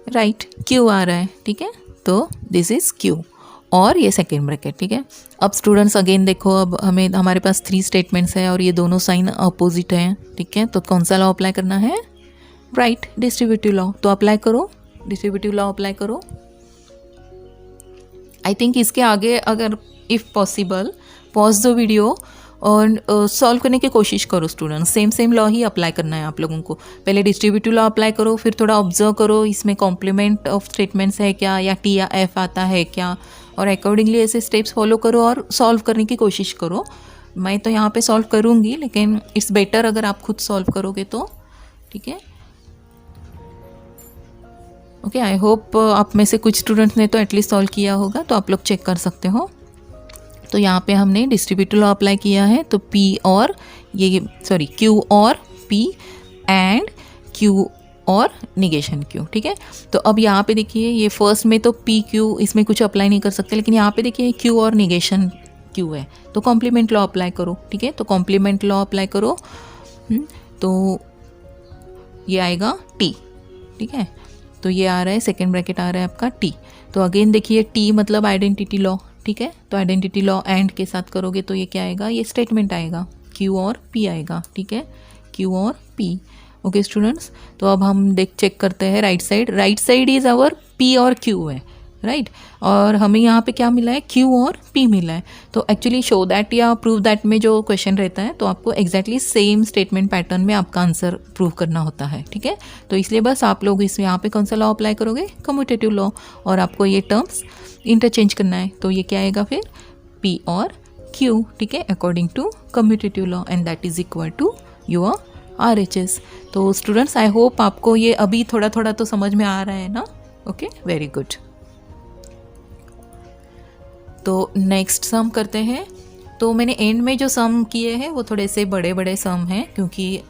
राइट, क्यू आ रहा है, ठीक है। तो दिस इज़ क्यू, और ये सेकेंड ब्रैकेट, ठीक है। अब स्टूडेंट्स अगेन देखो, अब हमारे पास 3 स्टेटमेंट्स है और ये दोनों साइन अपोजिट हैं, ठीक है। तो कौन सा लॉ अप्लाई करना है, राइट, डिस्ट्रीब्यूटिव लॉ। तो अप्लाई करो, डिस्ट्रीब्यूटिव लॉ अप्लाई करो। आई थिंक इसके आगे अगर if possible pause the video और सॉल्व करने की कोशिश करो स्टूडेंट्स। सेम लॉ ही अप्लाई करना है आप लोगों को। पहले डिस्ट्रीब्यूटिव लॉ अप्लाई करो, फिर थोड़ा ऑब्जर्व करो इसमें कॉम्प्लीमेंट ऑफ स्टेटमेंट्स है क्या, या टी या एफ आता है क्या, और अकॉर्डिंगली ऐसे स्टेप्स फॉलो करो और सॉल्व करने की कोशिश करो। मैं तो यहाँ पे सॉल्व करूँगी, लेकिन इट्स बेटर अगर आप खुद सॉल्व करोगे तो, ठीक है। ओके, आई होप आप में से कुछ स्टूडेंट्स ने तो एटलीस्ट सॉल्व किया होगा, तो आप लोग चेक कर सकते हो। तो यहाँ पे हमने डिस्ट्रीब्यूटिव लॉ अप्लाई किया है, तो P और Q और P एंड Q और निगेशन Q, ठीक है। तो अब यहाँ पे देखिए ये फर्स्ट में तो P Q इसमें कुछ अप्लाई नहीं कर सकते, लेकिन यहाँ पे देखिए Q और निगेशन Q है, तो कॉम्प्लीमेंट लॉ अप्लाई करो, ठीक है। तो कॉम्प्लीमेंट लॉ अप्लाई करो, तो ये आएगा T, ठीक है। तो ये आ रहा है, सेकेंड ब्रैकेट आ रहा है आपका T। तो अगेन देखिए T मतलब आइडेंटिटी लॉ, ठीक है। तो आइडेंटिटी लॉ एंड के साथ करोगे तो ये क्या आएगा, ये स्टेटमेंट आएगा, Q और P आएगा, ठीक है, Q और P। ओके स्टूडेंट्स, तो अब हम चेक करते हैं right side is our P और Q है, राइट। और हमें यहाँ पे क्या मिला है, Q और P मिला है। तो एक्चुअली शो दैट या प्रूव दैट में जो क्वेश्चन रहता है, तो आपको एग्जैक्टली सेम स्टेटमेंट पैटर्न में आपका आंसर प्रूव करना होता है, ठीक है। तो इसलिए बस आप लोग इसमें यहाँ पे कौन सा लॉ अप्लाई करोगे, कम्यूटेटिव लॉ, और आपको ये टर्म्स इंटरचेंज करना है। तो ये क्या आएगा फिर, P और Q, ठीक है, according to commutative law, and that is equal to your RHS। तो स्टूडेंट्स आई होप आपको ये अभी थोड़ा थोड़ा तो समझ में आ रहा है ना। Okay, very good. तो नेक्स्ट सम करते हैं। तो मैंने एंड में जो सम किए हैं वो थोड़े से बड़े बड़े सम हैं, क्योंकि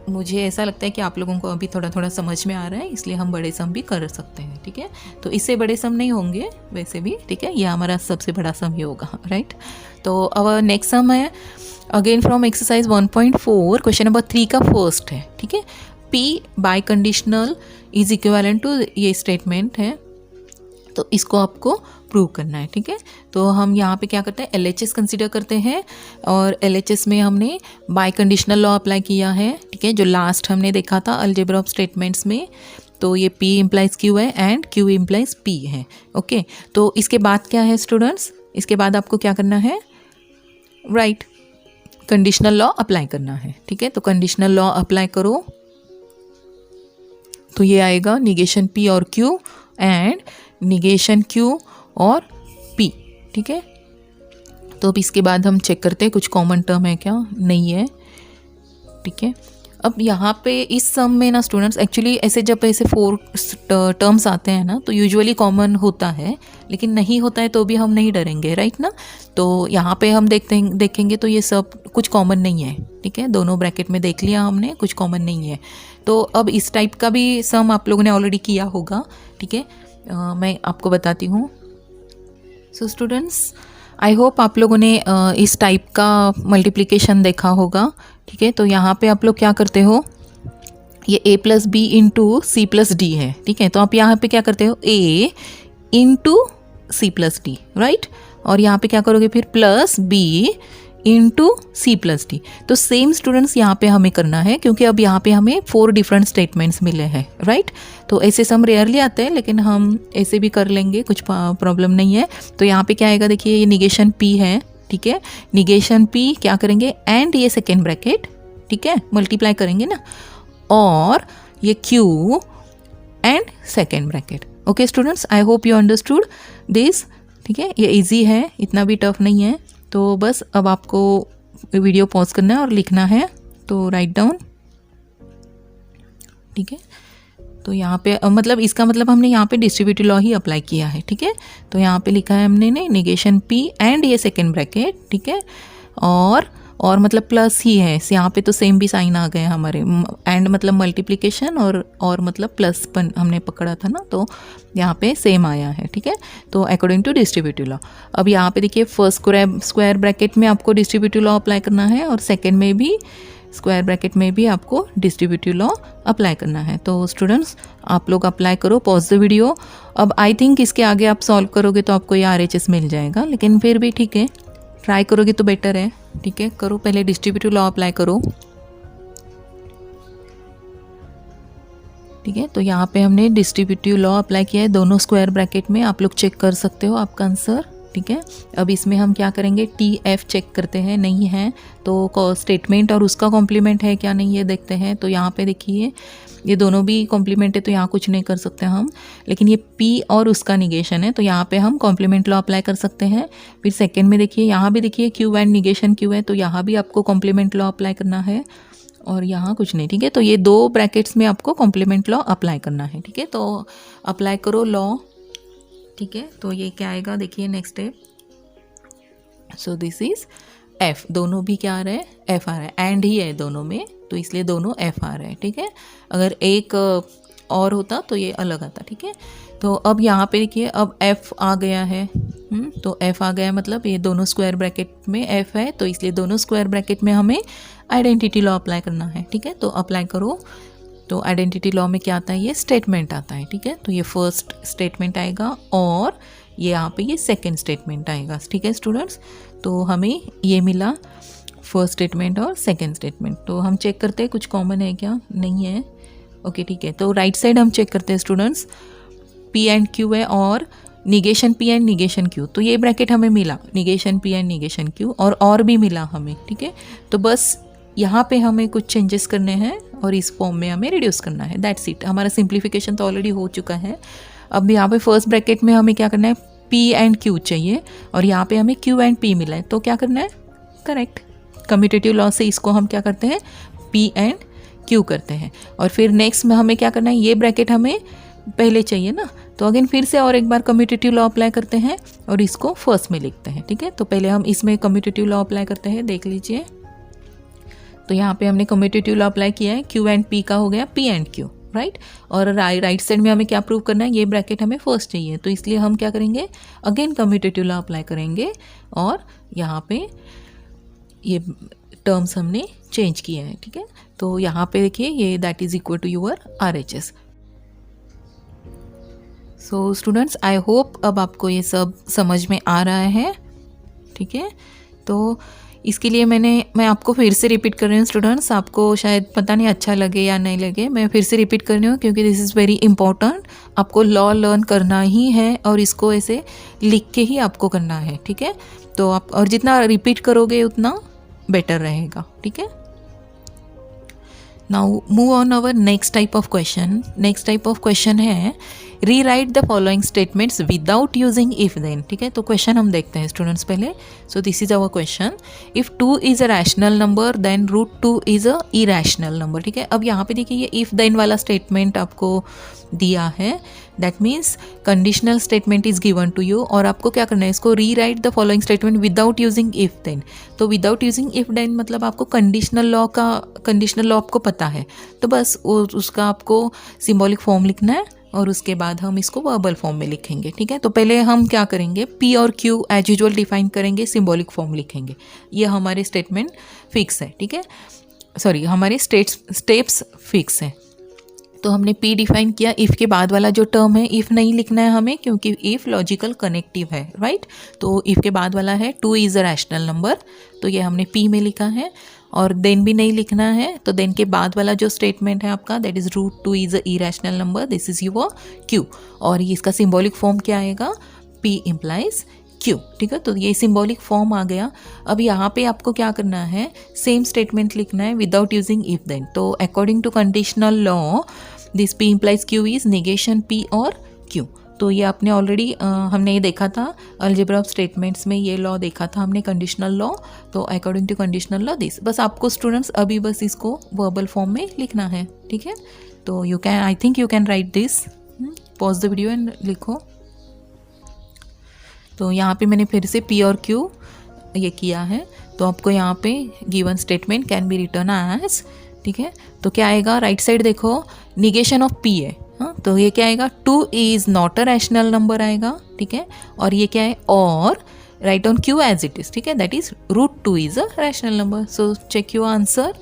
मुझे ऐसा लगता है कि आप लोगों को अभी थोड़ा थोड़ा समझ में आ रहा है, इसलिए हम बड़े सम भी कर सकते हैं, ठीक है। तो इससे बड़े सम नहीं होंगे वैसे भी, ठीक है, ये हमारा सबसे बड़ा सम ही होगा, राइट। तो अब नेक्स्ट सम है again from exercise 1.4, question number 3 का फर्स्ट है, ठीक है। P by conditional is equivalent to, ये स्टेटमेंट है, तो इसको आपको प्रूव करना है, ठीक है। तो हम यहाँ पे क्या करते हैं, LHS कंसीडर करते हैं, और LHS में हमने बाय कंडीशनल लॉ अप्लाई किया है, ठीक है, जो लास्ट हमने देखा था अलजेब्रा ऑफ स्टेटमेंट्स में। तो ये P इम्प्लाइज Q है एंड Q इम्प्लाइज P है, ओके। तो इसके बाद क्या है स्टूडेंट्स, इसके बाद आपको क्या करना है, राइट, कंडीशनल लॉ अप्लाई करना है, ठीक है। तो कंडीशनल लॉ अप्लाई करो, तो ये आएगा निगेशन P और Q एंड निगेशन Q और P, ठीक है। तो अब इसके बाद हम चेक करते हैं कुछ कॉमन टर्म है क्या, नहीं है, ठीक है। अब यहाँ पे इस सम में ना स्टूडेंट्स एक्चुअली ऐसे जब ऐसे 4 टर्म्स आते हैं ना तो यूजुअली कॉमन होता है, लेकिन नहीं होता है तो भी हम नहीं डरेंगे, राइट ना। तो यहाँ पे हम देखेंगे तो ये सब कुछ कॉमन नहीं है, ठीक है। दोनों ब्रैकेट में देख लिया हमने, कुछ कॉमन नहीं है। तो अब इस टाइप का भी सम आप लोगों ने ऑलरेडी किया होगा, ठीक है। मैं आपको बताती हूँ। सो स्टूडेंट्स, आई होप आप लोगों ने इस टाइप का मल्टीप्लिकेशन देखा होगा, ठीक है। तो यहाँ पे आप लोग क्या करते हो, ये a plus B into C plus D है, ठीक है। तो आप यहाँ पे क्या करते हो, a into C plus D, right. और यहाँ पे क्या करोगे फिर plus b into C plus D. तो सेम स्टूडेंट्स यहाँ पे हमें करना है, क्योंकि अब यहाँ पे हमें 4 डिफरेंट स्टेटमेंट्स मिले हैं, राइट। तो ऐसे सम रेयरली आते हैं, लेकिन हम ऐसे भी कर लेंगे, कुछ प्रॉब्लम नहीं है। तो यहाँ पे क्या आएगा, देखिए ये निगेशन p है, ठीक है। निगेशन p क्या करेंगे, एंड ये सेकेंड ब्रैकेट, ठीक है, मल्टीप्लाई करेंगे ना, और ये q and second bracket. Okay students, I hope you understood this, ठीक है। ये इजी है, इतना भी टफ नहीं है। तो बस अब आपको वीडियो पॉज करना है और लिखना है, तो राइट डाउन, ठीक है। तो यहाँ पे मतलब इसका मतलब हमने यहाँ पे डिस्ट्रीब्यूटिव लॉ ही अप्लाई किया है, ठीक है। तो यहाँ पे लिखा है हमने ने निगेशन p एंड ये सेकेंड ब्रैकेट, ठीक है, और मतलब प्लस ही है, यहाँ पे तो सेम भी साइन आ गए हमारे, एंड मतलब मल्टीप्लिकेशन और मतलब प्लस हमने पकड़ा था ना, तो यहाँ पे सेम आया है, ठीक है। तो अकॉर्डिंग टू डिस्ट्रीब्यूटिव लॉ, अब यहाँ पे देखिए फर्स्ट स्क्वायर ब्रैकेट में आपको डिस्ट्रीब्यूटिव लॉ अप्लाई करना है, और सेकेंड में भी स्क्वायर ब्रैकेट में भी आपको डिस्ट्रीब्यूटिव लॉ अप्लाई करना है। तो स्टूडेंट्स आप लोग अप्लाई करो, पॉज द वीडियो। अब आई थिंक इसके आगे आप सॉल्व करोगे तो आपको ये RHS मिल जाएगा, लेकिन फिर भी ठीक है, ट्राई करोगे तो बेटर है, ठीक है। करो, पहले डिस्ट्रीब्यूटिव लॉ अप्लाई करो, ठीक है। तो यहाँ पे हमने डिस्ट्रीब्यूटिव लॉ अप्लाई किया है दोनों स्क्वायर ब्रैकेट में, आप लोग चेक कर सकते हो आपका आंसर, ठीक है। अब इसमें हम क्या करेंगे, TF चेक करते हैं, नहीं है तो स्टेटमेंट और उसका कॉम्प्लीमेंट है क्या, नहीं ये देखते हैं। तो यहाँ पे देखिए ये दोनों भी कॉम्प्लीमेंट है, तो यहाँ कुछ नहीं कर सकते हम, लेकिन ये P और उसका निगेशन है, तो यहाँ पे हम कॉम्प्लीमेंट लॉ अप्लाई कर सकते हैं। फिर सेकेंड में देखिए, यहाँ भी देखिए Q एंड निगेशन Q है, तो यहाँ भी आपको कॉम्प्लीमेंट लॉ अप्लाई करना है, और यहाँ कुछ नहीं, ठीक है। तो ये 2 ब्रैकेट्स में आपको कॉम्प्लीमेंट लॉ अप्लाई करना है, ठीक है। तो अप्लाई करो लॉ, ठीक है। तो ये क्या आएगा, देखिए next step, so this is F, दोनों भी क्या आ रहा है, F आ रहा है, एंड ही है दोनों में, तो इसलिए दोनों F आ रहे हैं, ठीक है। अगर एक और होता तो ये अलग आता, ठीक है। तो अब यहाँ पे देखिए, अब F आ गया है, तो F आ गया मतलब ये दोनों स्क्वायर ब्रैकेट में F है, तो इसलिए दोनों स्क्वायर ब्रैकेट में हमें आइडेंटिटी लॉ अप्लाई करना है, ठीक है। तो अप्लाई करो, तो आइडेंटिटी लॉ में क्या आता है, ये स्टेटमेंट आता है, ठीक है। तो ये फर्स्ट स्टेटमेंट आएगा और ये यहाँ पे ये सेकंड स्टेटमेंट आएगा, ठीक है स्टूडेंट्स। तो हमें ये मिला फर्स्ट स्टेटमेंट और सेकंड स्टेटमेंट। तो हम चेक करते हैं कुछ कॉमन है क्या, नहीं है, ओके ठीक है। तो राइट साइड हम चेक करते हैं स्टूडेंट्स, P एंड Q है और negation P and negation Q, तो ये ब्रैकेट हमें मिला, negation P and negation Q, और भी मिला हमें, ठीक है। तो बस यहाँ पे हमें कुछ चेंजेस करने हैं और इस फॉर्म में हमें रिड्यूस करना है, दैट्स इट। हमारा सिंप्लीफिकेशन तो ऑलरेडी हो चुका है। अब यहाँ पे फर्स्ट ब्रैकेट में हमें क्या करना है, P एंड Q चाहिए, और यहाँ पे हमें Q एंड P मिला है, तो क्या करना है, करेक्ट, कम्यूटेटिव लॉ से इसको हम क्या करते हैं, P एंड Q करते हैं। और फिर नेक्स्ट में हमें क्या करना है, ये ब्रैकेट हमें पहले चाहिए ना, तो अगेन फिर से और एक बार कम्यूटेटिव लॉ अप्लाई करते हैं और इसको फर्स्ट में लिखते हैं, ठीक है। तो पहले हम इसमें कम्यूटेटिव लॉ अप्लाई करते हैं, देख लीजिए। तो यहाँ पे हमने कम्यूटेटिव लॉ अप्लाई किया है, Q एंड P का हो गया P एंड Q, राइट। और राइट साइड में हमें क्या प्रूव करना है, ये ब्रैकेट हमें फर्स्ट चाहिए, तो इसलिए हम क्या करेंगे, अगेन कम्यूटेटिव लॉ अप्लाई करेंगे और यहाँ पे ये टर्म्स हमने चेंज किए हैं, ठीक है। तो यहाँ पे देखिए ये that is equal to your RHS। So students I hope अब आपको ये सब समझ में आ रहा है, ठीक है। तो इसके लिए मैं आपको फिर से रिपीट कर रही हूँ स्टूडेंट्स, आपको शायद पता नहीं अच्छा लगे या नहीं लगे, मैं फिर से रिपीट कर रही हूँ क्योंकि दिस इज़ वेरी इंपॉर्टेंट। आपको लॉ लर्न करना ही है और इसको ऐसे लिख के ही आपको करना है, ठीक है। तो आप और जितना रिपीट करोगे उतना बेटर रहेगा, ठीक है। Now move on our next type of question. Next type of question है rewrite the following statements without using if then. ठीक है, तो क्वेश्चन हम देखते हैं स्टूडेंट्स पहले. So this is our question. If 2 is a rational number then √2 is a irrational number. ठीक है, अब यहाँ पे देखिए ये इफ देन वाला स्टेटमेंट आपको दिया है. That means conditional statement is given to you और आपको क्या करना है, इसको rewrite the following statement without using if then. तो विदाउट यूजिंग इफ देन मतलब आपको कंडीशनल लॉ आपको पता है, तो बस उसका आपको सिंबॉलिक फॉर्म लिखना है और उसके बाद हम इसको वर्बल फॉर्म में लिखेंगे. ठीक है, तो पहले हम क्या करेंगे, पी और क्यू एज यूजुअल डिफाइन करेंगे, सिंबॉलिक फॉर्म लिखेंगे. ये हमारे स्टेटमेंट फिक्स है. ठीक है, सॉरी हमारे स्टेप्स फिक्स है. तो हमने P डिफाइन किया. इफ़ के बाद वाला जो टर्म है इफ़ नहीं लिखना है हमें, क्योंकि इफ़ लॉजिकल कनेक्टिव है, राइट. तो इफ़ के बाद वाला है 2 इज़ अ रैशनल नंबर, तो ये हमने P में लिखा है. और देन भी नहीं लिखना है, तो देन के बाद वाला जो स्टेटमेंट है आपका that is √2 is a irrational number, this is your Q. और इसका सिंबॉलिक फॉर्म क्या आएगा, P इम्प्लाइज Q. ठीक है, तो ये सिंबॉलिक फॉर्म आ गया. अब यहाँ पे आपको क्या करना है, सेम स्टेटमेंट लिखना है विदाउट यूजिंग इफ देन. तो according to conditional law this P implies Q is negation P और Q. तो ये आपने ऑलरेडी हमने ये देखा था अलजेब्रा ऑफ स्टेटमेंट्स में, ये लॉ देखा था हमने, कंडीशनल लॉ. तो according to conditional law this, बस आपको स्टूडेंट्स अभी बस इसको वर्बल फॉर्म में लिखना है. ठीक है, तो you can, I think you can right this. Pause the video and लिखो. तो यहाँ पे मैंने फिर से P और Q ये किया है. तो आपको यहाँ पे given statement can be written as. ठीक है, तो क्या आएगा, राइट साइड देखो, निगेशन ऑफ P है. हाँ, तो ये क्या आएगा, 2 is not a rational number आएगा. ठीक है, और ये क्या है, और write on Q as it is. ठीक है, that is √2 is a rational number. So check your answer.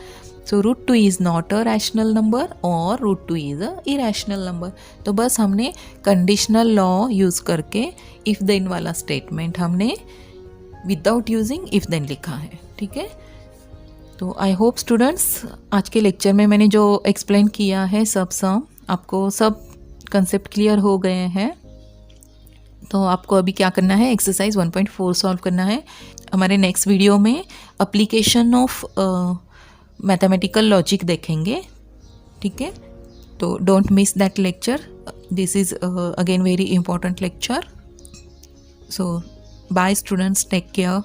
So √2 is not a rational number और √2 इज़ अ इरैशनल नंबर. तो बस हमने कंडीशनल लॉ यूज़ करके इफ़ देन वाला statement हमने without using if then लिखा है. ठीक है, तो आई होप स्टूडेंट्स आज के लेक्चर में मैंने जो एक्सप्लेन किया है सब आपको सब कंसेप्ट क्लियर हो गए हैं. तो आपको अभी क्या करना है, एक्सरसाइज 1.4 सॉल्व करना है. हमारे नेक्स्ट वीडियो में एप्लीकेशन ऑफ मैथमेटिकल लॉजिक देखेंगे. ठीक है, तो don't miss that lecture. This is again very important lecture. So bye students, take care.